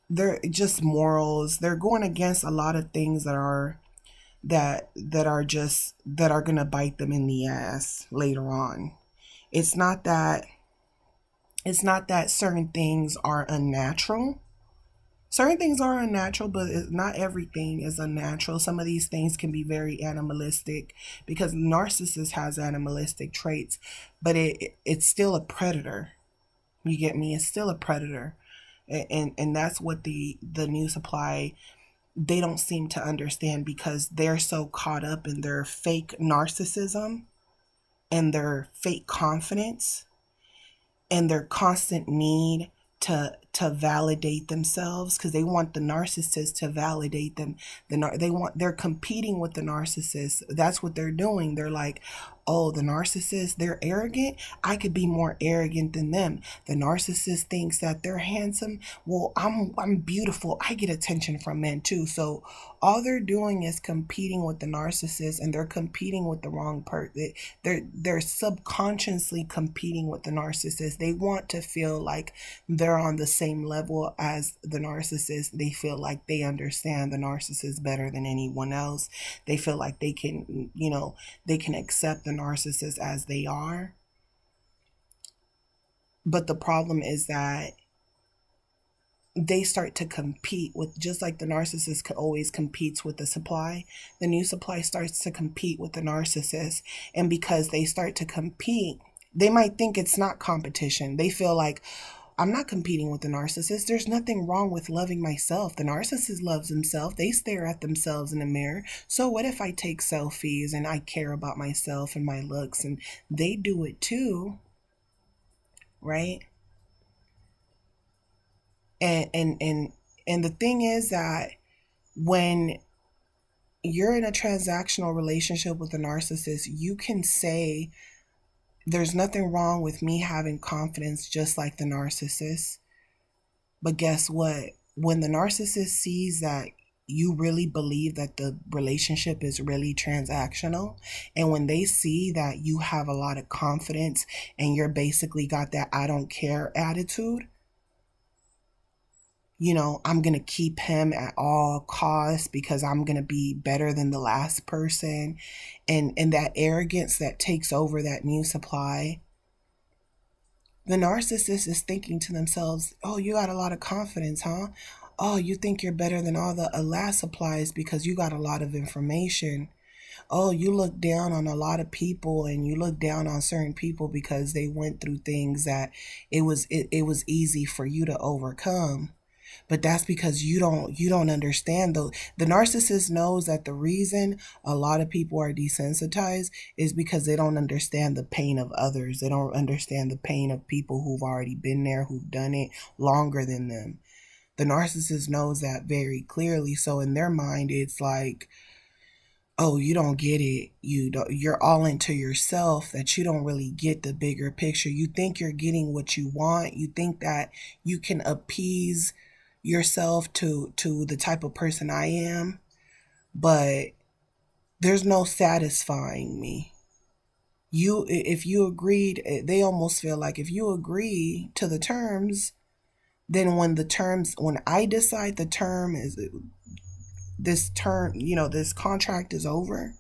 they're just morals. They're going against a lot of things that are going to bite them in the ass later on. It's not that certain things are unnatural. Certain things are unnatural, but not everything is unnatural. Some of these things can be very animalistic because narcissist has animalistic traits, but it's still a predator. You get me? It's still a predator. And that's what the new supply, they don't seem to understand, because they're so caught up in their fake narcissism and their fake confidence. and their constant need to validate themselves, because they want the narcissist to validate them. They're competing with the narcissist. That's what they're doing. They're like, oh, the narcissist, they're arrogant. I could be more arrogant than them. The narcissist thinks that they're handsome. Well, I'm beautiful. I get attention from men too. So all they're doing is competing with the narcissist, and they're competing with the wrong person. They're subconsciously competing with the narcissist. They want to feel like they're on the same level as the narcissist. They feel like they understand the narcissist better than anyone else. They feel like they can, they can accept the narcissist as they are. But the problem is that they start to compete with, just like the narcissist always competes with the supply, the new supply starts to compete with the narcissist. And because they start to compete, they might think it's not competition. They feel like, I'm not competing with the narcissist. There's nothing wrong with loving myself. The narcissist loves himself. They stare at themselves in the mirror. So what if I take selfies and I care about myself and my looks, and they do it too, right? And the thing is that when you're in a transactional relationship with a narcissist, you can say, there's nothing wrong with me having confidence just like the narcissist. But guess what? When the narcissist sees that you really believe that the relationship is really transactional, and when they see that you have a lot of confidence and you're basically got that I don't care attitude, I'm going to keep him at all costs because I'm going to be better than the last person. And that arrogance that takes over that new supply, the narcissist is thinking to themselves, oh, you got a lot of confidence, huh? Oh, you think you're better than all the last supplies because you got a lot of information. Oh, you look down on a lot of people, and you look down on certain people because they went through things that it was easy for you to overcome. But that's because you don't understand. The narcissist knows that the reason a lot of people are desensitized is because they don't understand the pain of others. They don't understand the pain of people who've already been there, who've done it longer than them. The narcissist knows that very clearly. So in their mind, it's like, oh, you don't get it. You're all into yourself, that you don't really get the bigger picture. You think you're getting what you want. You think that you can appease yourself to the type of person I am, but there's no satisfying me. If you agreed, they almost feel like if you agree to the terms, then when I decide the term is this term, this contract is over,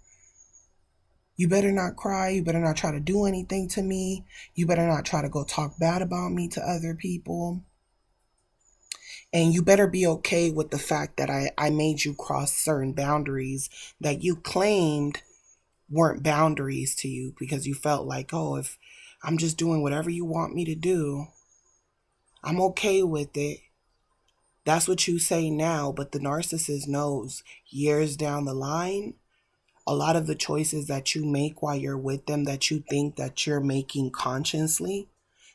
you better not cry. You better not try to do anything to me. You better not try to go talk bad about me to other people. And you better be okay with the fact that I made you cross certain boundaries that you claimed weren't boundaries to you, because you felt like, oh, if I'm just doing whatever you want me to do, I'm okay with it. That's what you say now, but the narcissist knows years down the line, a lot of the choices that you make while you're with them that you think that you're making consciously,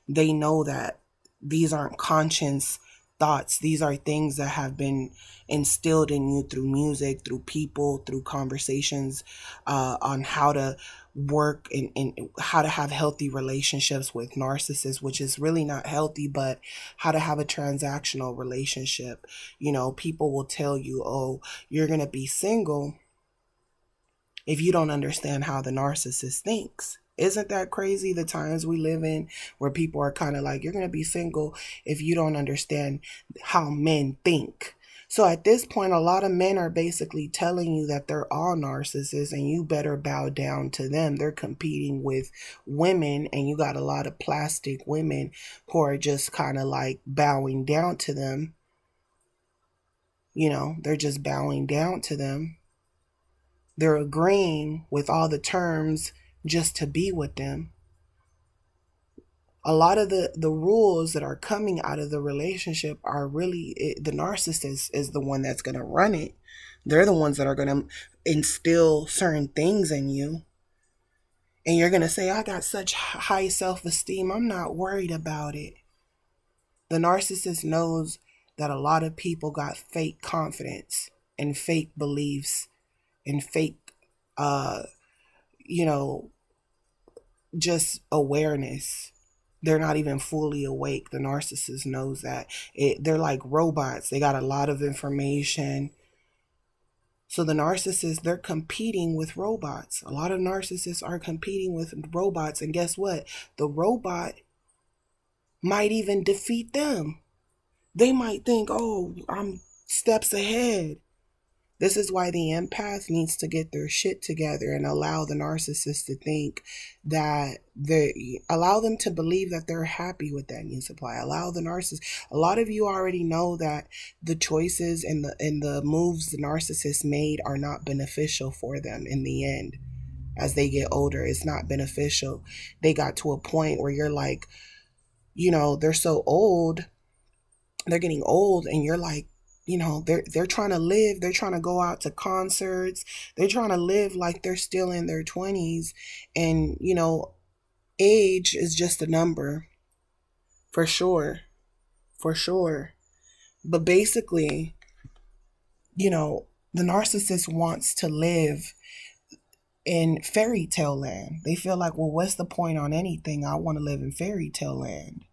they know that these aren't conscious thoughts. These are things that have been instilled in you through music, through people, through conversations on how to work and how to have healthy relationships with narcissists, which is really not healthy, but how to have a transactional relationship. People will tell you, oh, you're going to be single if you don't understand how the narcissist thinks. Isn't that crazy, the times we live in, where people are kind of like, you're going to be single if you don't understand how men think. So at this point, a lot of men are basically telling you that they're all narcissists and you better bow down to them. They're competing with women, and you got a lot of plastic women who are just kind of like bowing down to them. They're just bowing down to them. They're agreeing with all the terms just to be with them. A lot of the rules that are coming out of the relationship are really, the narcissist is the one that's going to run it. They're the ones that are going to instill certain things in you. And you're going to say, I got such high self-esteem, I'm not worried about it. The narcissist knows that a lot of people got fake confidence and fake beliefs and fake, uh, you know, just awareness. They're not even fully awake. The narcissist knows that. They're like robots. They got a lot of information. So the narcissists, they're competing with robots. A lot of narcissists are competing with robots. And guess what? The robot might even defeat them. They might think, oh, I'm steps ahead. This is why the empath needs to get their shit together and allow the narcissist to think that allow them to believe that they're happy with that new supply. Allow the narcissist. A lot of you already know that the choices and the moves the narcissist made are not beneficial for them in the end. As they get older, it's not beneficial. They got to a point where you're like, they're so old, they're getting old, and you're like, they're trying to live, they're trying to go out to concerts, they're trying to live like they're still in their 20s. And age is just a number, for sure, but basically, the narcissist wants to live in fairy tale land. They feel like, well, what's the point on anything? I want to live in fairy tale land.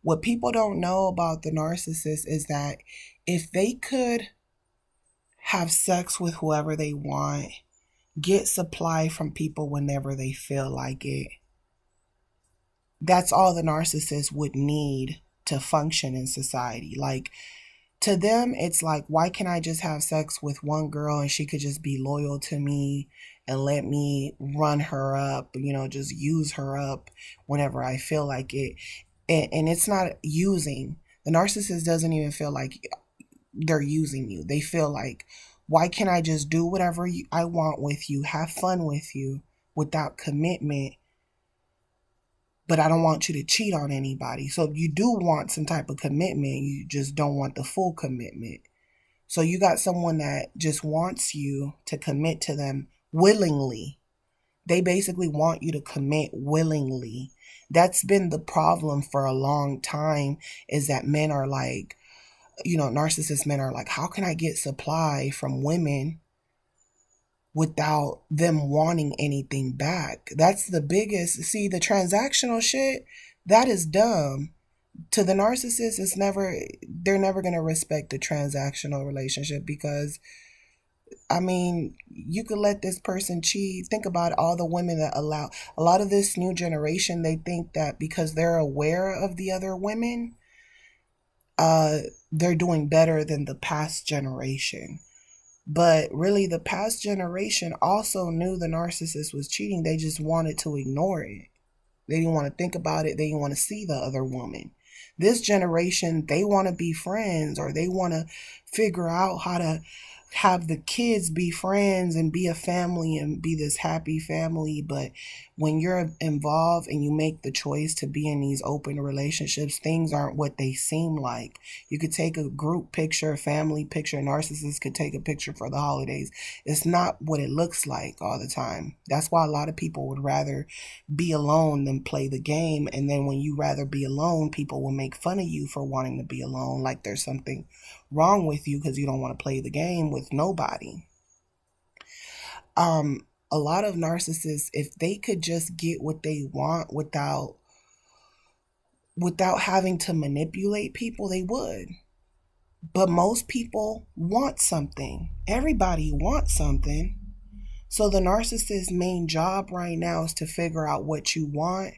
What people don't know about the narcissist is that if they could have sex with whoever they want, get supply from people whenever they feel like it, that's all the narcissist would need to function in society. Like, to them, it's like, why can't I just have sex with one girl and she could just be loyal to me and let me run her up, just use her up whenever I feel like it. And it's not using. The narcissist doesn't even feel like they're using you. They feel like, why can't I just do whatever I want with you, have fun with you without commitment, but I don't want you to cheat on anybody. So you do want some type of commitment. You just don't want the full commitment. So you got someone that just wants you to commit to them willingly. They basically want you to commit willingly. That's been the problem for a long time, is that men are like, narcissist men are like, how can I get supply from women without them wanting anything back? That's the biggest. See, the transactional shit, that is dumb. To the narcissist, they're never going to respect the transactional relationship, because you could let this person cheat. Think about all the women that allow, a lot of this new generation, they think that because they're aware of the other women, they're doing better than the past generation. But really, the past generation also knew the narcissist was cheating. They just wanted to ignore it. They didn't want to think about it. They didn't want to see the other woman. This generation, they want to be friends, or they want to figure out how to have the kids be friends and be a family and be this happy family. But when you're involved and you make the choice to be in these open relationships, things aren't what they seem like. You could take a group picture, a family picture. A narcissist could take a picture for the holidays. It's not what it looks like all the time. That's why a lot of people would rather be alone than play the game. And then when you rather be alone, people will make fun of you for wanting to be alone, like there's something wrong with you because you don't want to play the game with nobody. A lot of narcissists, if they could just get what they want without having to manipulate people, they would. But most people want something. Everybody wants something. So the narcissist's main job right now is to figure out what you want.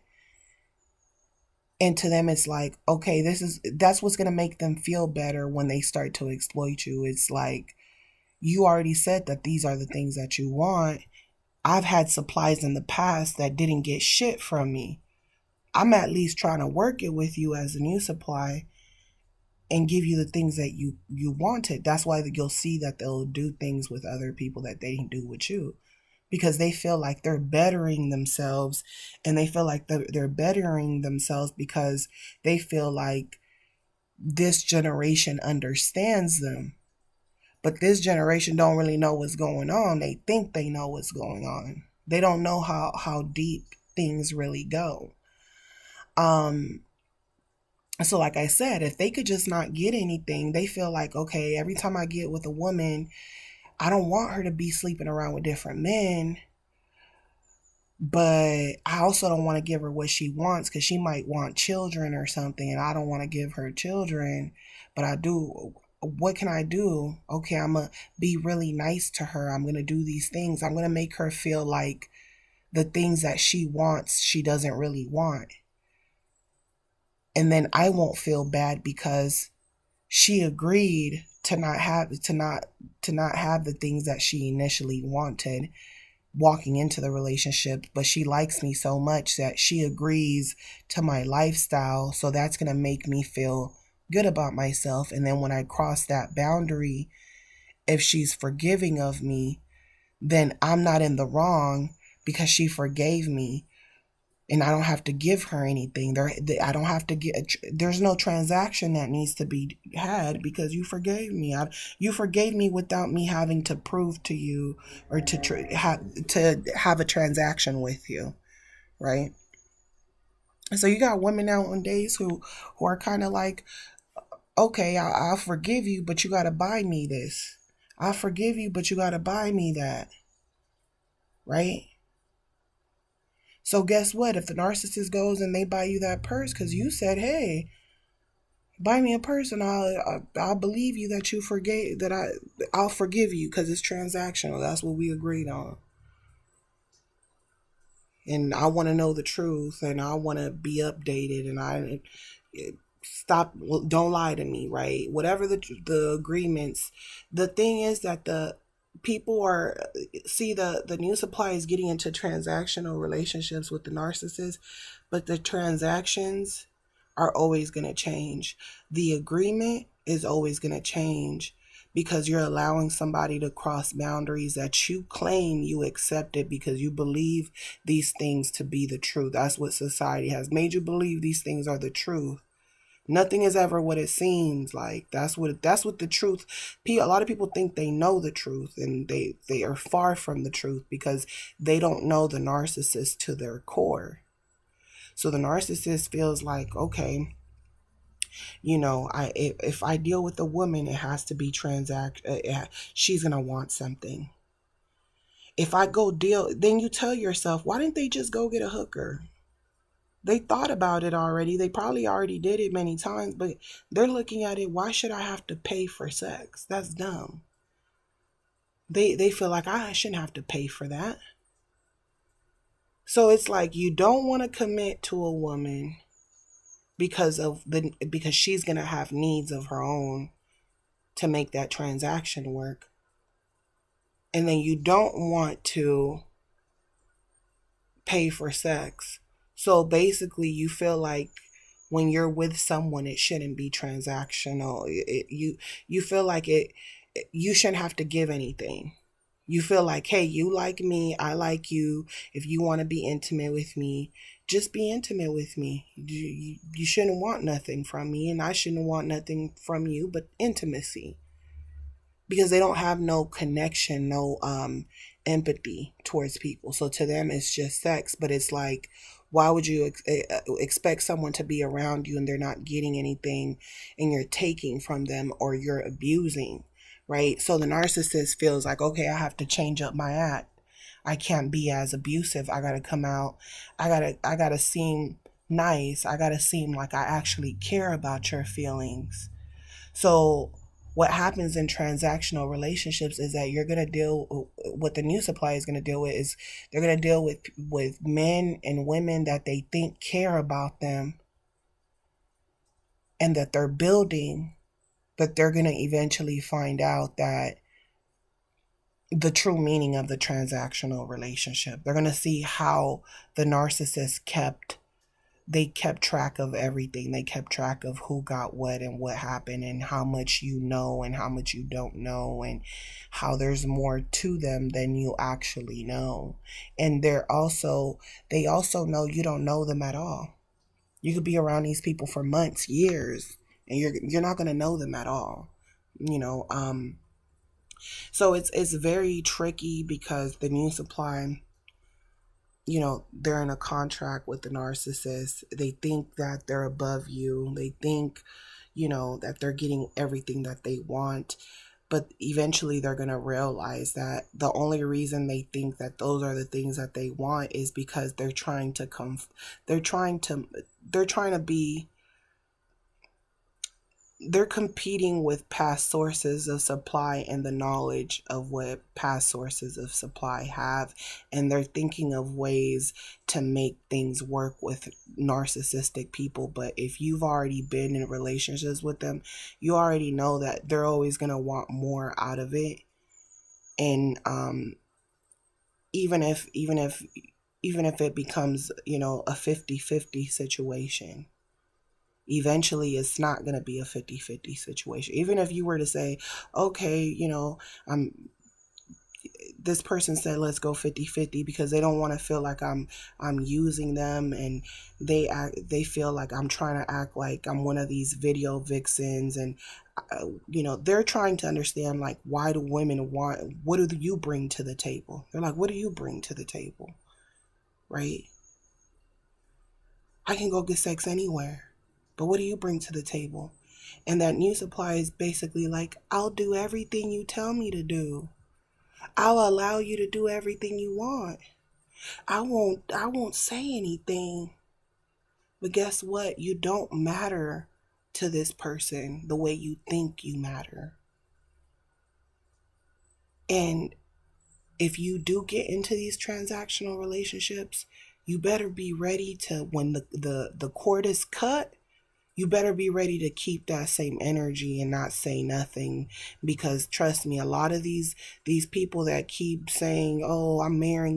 And to them, it's like, okay, that's what's going to make them feel better when they start to exploit you. It's like, you already said that these are the things that you want. I've had supplies in the past that didn't get shit from me. I'm at least trying to work it with you as a new supply and give you the things that you wanted. That's why you'll see that they'll do things with other people that they didn't do with you. Because they feel like they're bettering themselves, and they feel like they're bettering themselves because they feel like this generation understands them. But this generation don't really know what's going on. They think they know what's going on. They don't know how deep things really go. Um, so like I said, if they could just not get anything, they feel like, okay, every time I get with a woman, I don't want her to be sleeping around with different men, but I also don't want to give her what she wants because she might want children or something, and I don't want to give her children, but I do. What can I do? Okay, I'm gonna be really nice to her. I'm gonna do these things. I'm gonna make her feel like the things that she wants, she doesn't really want. And then I won't feel bad because she agreed to not have the things that she initially wanted walking into the relationship, but she likes me so much that she agrees to my lifestyle. So that's going to make me feel good about myself. And then when I cross that boundary, if she's forgiving of me, then I'm not in the wrong because she forgave me. And I don't have to give her anything. I don't have to get. There's no transaction that needs to be had because you forgave me. You forgave me without me having to prove to you or to have a transaction with you, right? So you got women nowadays who are kind of like, okay, I'll forgive you, but you got to buy me this. I'll forgive you, but you got to buy me that, right? So guess what? If the narcissist goes and they buy you that purse because you said, "Hey, buy me a purse," and I'll believe you that you forgave that I'll forgive you because it's transactional. That's what we agreed on. And I want to know the truth, and I want to be updated, and stop. Don't lie to me, right? Whatever the agreements. The thing is that the people are see the new supply is getting into transactional relationships with the narcissist, but the transactions are always going to change. The agreement is always going to change because you're allowing somebody to cross boundaries that you claim you accepted because you believe these things to be the truth. That's what society has made you believe, these things are the truth. Nothing is ever what it seems like. That's what the truth. A lot of people think they know the truth, and they are far from the truth because they don't know the narcissist to their core. So the narcissist feels like, okay, if I deal with a woman, it has to be she's gonna want something. If I go deal, then you tell yourself, why didn't they just go get a hooker? They thought about it already. They probably already did it many times, but they're looking at it, why should I have to pay for sex? That's dumb. They feel like I shouldn't have to pay for that. So it's like you don't want to commit to a woman because she's going to have needs of her own to make that transaction work. And then you don't want to pay for sex. So basically you feel like when you're with someone it shouldn't be transactional. You feel like you shouldn't have to give anything. You feel like, hey, you like me, I like you. If you want to be intimate with me, just be intimate with me. You shouldn't want nothing from me, and I shouldn't want nothing from you but intimacy, because they don't have no connection, no empathy towards people. So to them it's just sex, but it's like, why would you expect someone to be around you and they're not getting anything, and you're taking from them or you're abusing, right? So the narcissist feels like, okay, I have to change up my act. I can't be as abusive. I got to come out. I got to seem nice. I got to seem like I actually care about your feelings. So what happens in transactional relationships is that you're going to deal, what the new supply is going to deal with is they're going to deal with men and women that they think care about them and that they're building, but they're going to eventually find out that the true meaning of the transactional relationship. They're going to see how the narcissist kept track of everything. They kept track of who got what and what happened and how much you know and how much you don't know, and how there's more to them than you actually know. And they also know you don't know them at all. You could be around these people for months, years, and you're not going to know them at all. You know, so it's very tricky because the new supply they're in a contract with the narcissist. They think that they're above you. They think, that they're getting everything that they want. But eventually they're going to realize that the only reason they think that those are the things that they want is because they're trying to they're trying to be they're competing with past sources of supply and the knowledge of what past sources of supply have, and they're thinking of ways to make things work with narcissistic people. But if you've already been in relationships with them, you already know that they're always going to want more out of it. And even if it becomes, a 50-50 situation, eventually it's not going to be a 50-50 situation. Even if you were to say, okay, I'm this person said let's go 50-50 because they don't want to feel like I'm using them, and they feel like I'm trying to act like I'm one of these video vixens. And they're trying to understand, like, why do women want, what do you bring to the table? They're like, what do you bring to the table? Right? I can go get sex anywhere, but what do you bring to the table? And that new supply is basically like, I'll do everything you tell me to do. I'll allow you to do everything you want. I won't say anything. But guess what? You don't matter to this person the way you think you matter. And if you do get into these transactional relationships, you better be ready to, when the cord is cut, you better be ready to keep that same energy and not say nothing. Because trust me, a lot of these people that keep saying, oh, I'm marrying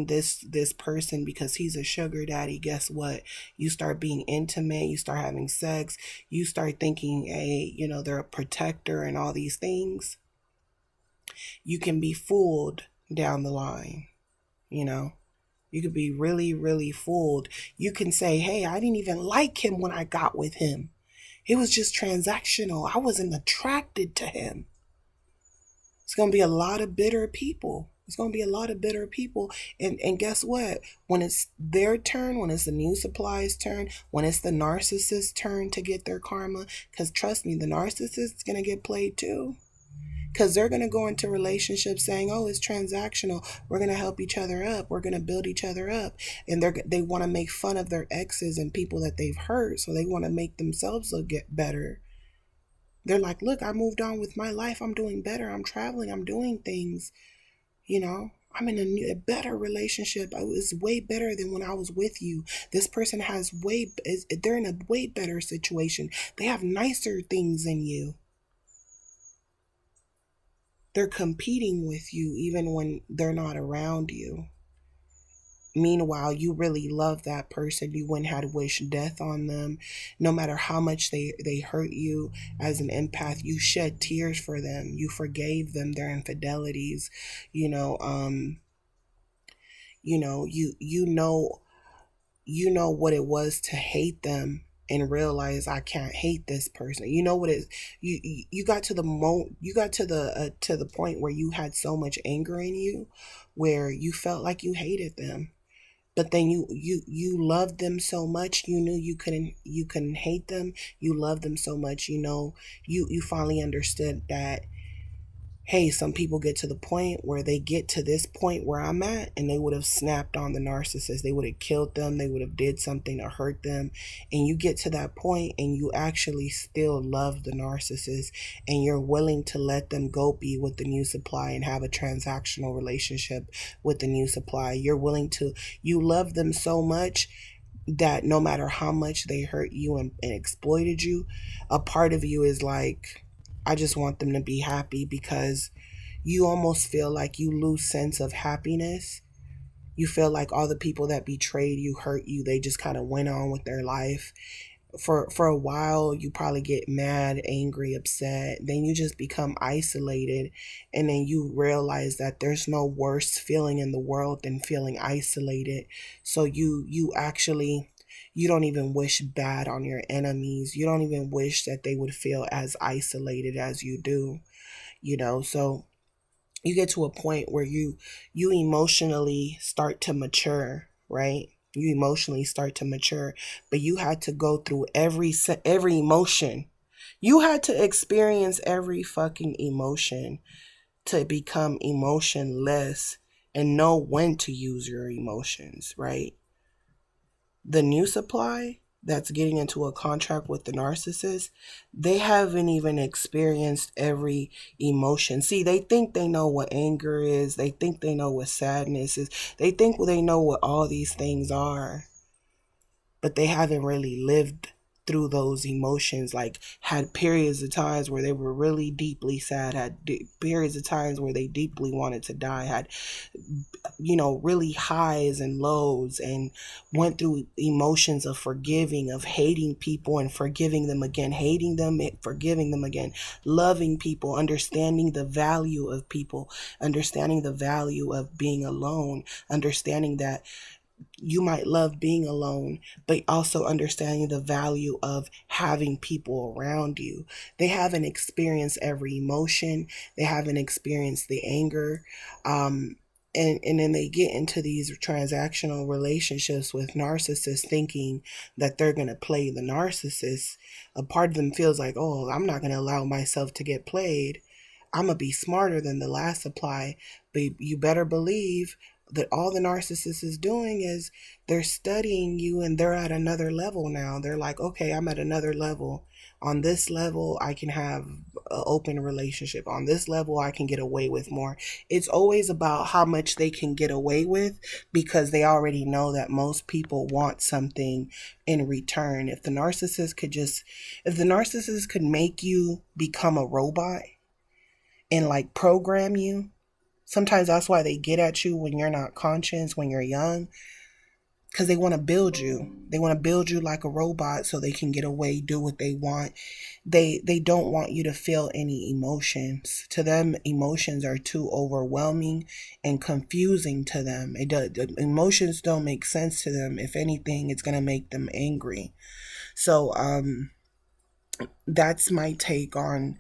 this person because he's a sugar daddy, guess what? You start being intimate, you start having sex, you start thinking, hey, they're a protector and all these things. You can be fooled down the line. You could be really, really fooled. You can say, hey, I didn't even like him when I got with him. It was just transactional. I wasn't attracted to him. It's going to be a lot of bitter people. It's going to be a lot of bitter people. And guess what? When it's their turn, when it's the new supply's turn, when it's the narcissist's turn to get their karma, because trust me, the narcissist is going to get played too. Because they're going to go into relationships saying, oh, it's transactional. We're going to help each other up. We're going to build each other up. And they want to make fun of their exes and people that they've hurt. So they want to make themselves look get better. They're like, look, I moved on with my life. I'm doing better. I'm traveling. I'm doing things. I'm in a better relationship. It's way better than when I was with you. This person they're in a way better situation. They have nicer things than you. They're competing with you even when they're not around you. Meanwhile, you really love that person. You wouldn't have wished death on them. No matter how much they hurt you as an empath, you shed tears for them. You forgave them their infidelities. You know, you know what it was to hate them and realize I can't hate this person. You know what it you got to the point where you had so much anger in you where you felt like you hated them. But then you loved them so much, you knew you couldn't hate them. You loved them so much, you finally understood that, hey, some people get to the point where they get to this point where I'm at, and they would have snapped on the narcissist. They would have killed them. They would have did something to hurt them. And you get to that point and you actually still love the narcissist, and you're willing to let them go be with the new supply and have a transactional relationship with the new supply. You love them so much that no matter how much they hurt you and exploited you, a part of you is like, I just want them to be happy, because you almost feel like you lose sense of happiness. You feel like all the people that betrayed you, hurt you, they just kind of went on with their life. For a while, you probably get mad, angry, upset. Then you just become isolated. And then you realize that there's no worse feeling in the world than feeling isolated. So you don't even wish bad on your enemies. You don't even wish that they would feel as isolated as you do, So you get to a point where you emotionally start to mature, right? You emotionally start to mature, but you had to go through every emotion. You had to experience every fucking emotion to become emotionless and know when to use your emotions, right? The new supply that's getting into a contract with the narcissist, they haven't even experienced every emotion. See, they think they know what anger is, they think they know what sadness is, they think they know what all these things are, but they haven't really lived through those emotions, like had periods of times where they were really deeply sad, had periods of times where they deeply wanted to die, had really highs and lows, and went through emotions of forgiving, of hating people and forgiving them again, hating them, forgiving them again, loving people, understanding the value of people, understanding the value of being alone, understanding that you might love being alone, but also understanding the value of having people around you. They haven't experienced every emotion. They haven't experienced the anger. And then they get into these transactional relationships with narcissists thinking that they're going to play the narcissist. A part of them feels like, oh, I'm not going to allow myself to get played. I'm going to be smarter than the last supply. But you better believe that all the narcissist is doing is they're studying you, and they're at another level now. They're like, okay, I'm at another level. On this level, I can have an open relationship. On this level, I can get away with more. It's always about how much they can get away with, because they already know that most people want something in return. If the narcissist could make you become a robot and like program you, sometimes that's why they get at you when you're not conscious, when you're young, because they want to build you. They want to build you like a robot so they can get away, do what they want. They don't want you to feel any emotions. To them, emotions are too overwhelming and confusing to them. The emotions don't make sense to them. If anything, it's going to make them angry. So that's my take on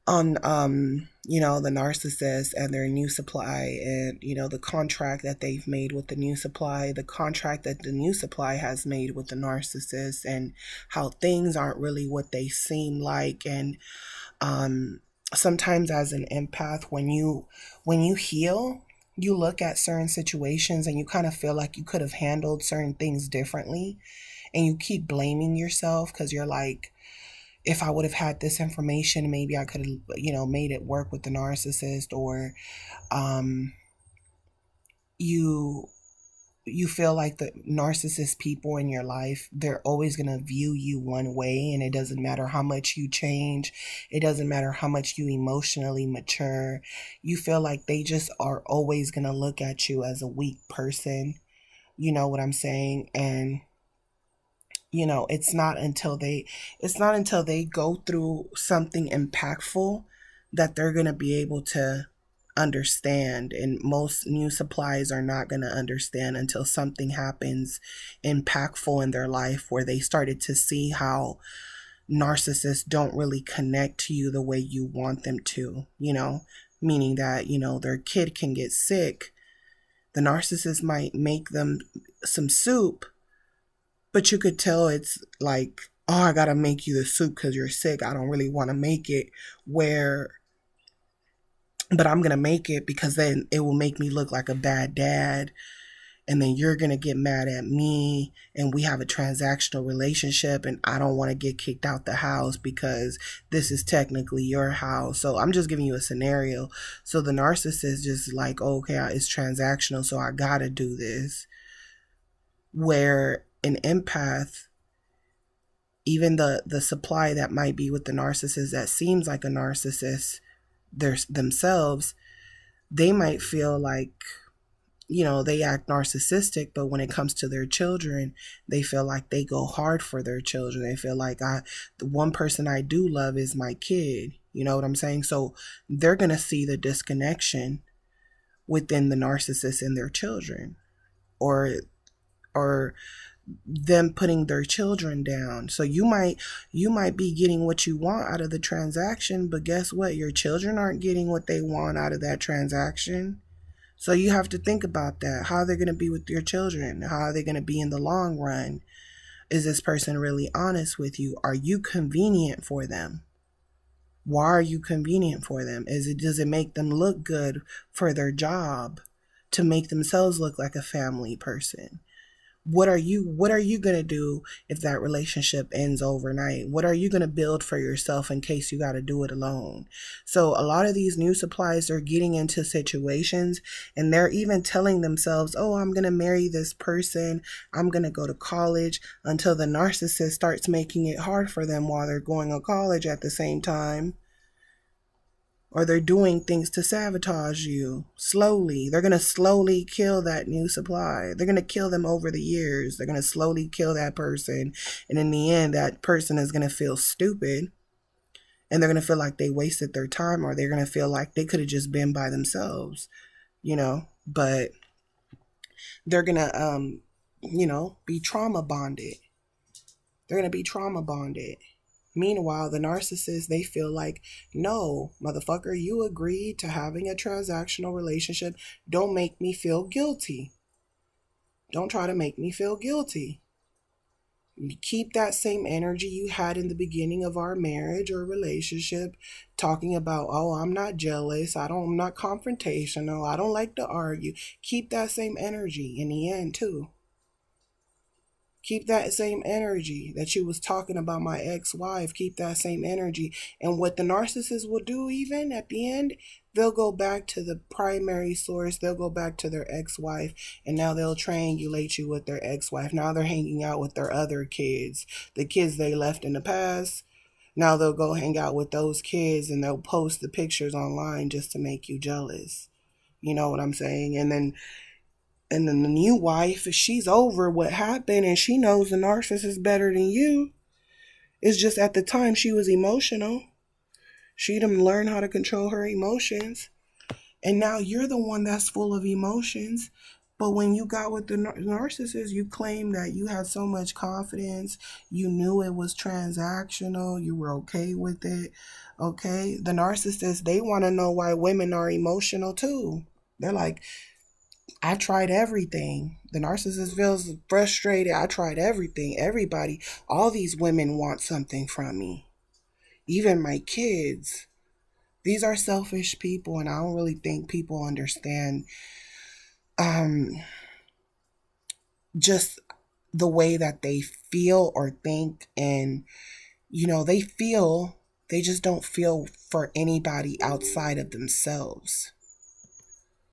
the narcissist and their new supply, and the contract that they've made with the new supply, the contract that the new supply has made with the narcissist, and how things aren't really what they seem like. And sometimes as an empath, when you heal, you look at certain situations and you kind of feel like you could have handled certain things differently, and you keep blaming yourself because you're like, if I would have had this information, maybe I could have, made it work with the narcissist. Or um, you you feel like the narcissist people in your life, they're always going to view you one way, and it doesn't matter how much you change. It doesn't matter how much you emotionally mature. You feel like they just are always going to look at you as a weak person. You know what I'm saying? And it's not until they go through something impactful that they're going to be able to understand. And most new supplies are not going to understand until something happens impactful in their life, where they started to see how narcissists don't really connect to you the way you want them to, meaning that their kid can get sick. The narcissist might make them some soup, but you could tell it's like, oh, I gotta make you the soup because you're sick. I don't really want to make it. But I'm gonna make it because then it will make me look like a bad dad. And then you're gonna get mad at me, and we have a transactional relationship, and I don't want to get kicked out the house because this is technically your house. So I'm just giving you a scenario. So the narcissist just like, oh, okay, it's transactional, so I gotta do this. Where an empath, even the supply that might be with the narcissist that seems like a narcissist themselves, they might feel like, they act narcissistic, but when it comes to their children, they feel like they go hard for their children. They feel like the one person I do love is my kid. You know what I'm saying? So they're going to see the disconnection within the narcissist and their children, or them putting their children down. So you might be getting what you want out of the transaction, but guess what? Your children aren't getting what they want out of that transaction. So you have to think about that. How are they going to be with your children? How are they going to be in the long run? Is this person really honest with you? Are you convenient for them? Why are you convenient for them? Does it make them look good for their job, to make themselves look like a family person? What are you going to do if that relationship ends overnight? What are you going to build for yourself in case you got to do it alone? So a lot of these new supplies are getting into situations, and they're even telling themselves, oh, I'm going to marry this person, I'm going to go to college, until the narcissist starts making it hard for them while they're going to college at the same time. Or they're doing things to sabotage you slowly. They're going to slowly kill that new supply. They're going to kill them over the years. They're going to slowly kill that person. And in the end, that person is going to feel stupid. And they're going to feel like they wasted their time, or they're going to feel like they could have just been by themselves, But they're going to, be trauma bonded. They're going to be trauma bonded. Meanwhile, the narcissist, they feel like, no, motherfucker, you agreed to having a transactional relationship. Don't make me feel guilty. Don't try to make me feel guilty. Keep that same energy you had in the beginning of our marriage or relationship, talking about, oh, I'm not jealous, I'm not confrontational, I don't like to argue. Keep that same energy in the end, too. Keep that same energy that you was talking about my ex-wife. Keep that same energy. And what the narcissist will do, even at the end, they'll go back to the primary source. They'll go back to their ex-wife, and now they'll triangulate you with their ex-wife. Now they're hanging out with their other kids, the kids they left in the past. Now they'll go hang out with those kids, and they'll post the pictures online just to make you jealous. You know what I'm saying? And then the new wife, if she's over what happened and she knows the narcissist better than you, it's just at the time she was emotional. She didn't learn how to control her emotions. And now you're the one that's full of emotions. But when you got with the narcissist, you claimed that you had so much confidence. You knew it was transactional. You were okay with it. Okay? The narcissist, they want to know why women are emotional too. They're like, I tried everything. The narcissist feels frustrated. I tried everything. Everybody, all these women want something from me. Even my kids. These are selfish people, and I don't really think people understand just the way that they feel or think. And, they just don't feel for anybody outside of themselves.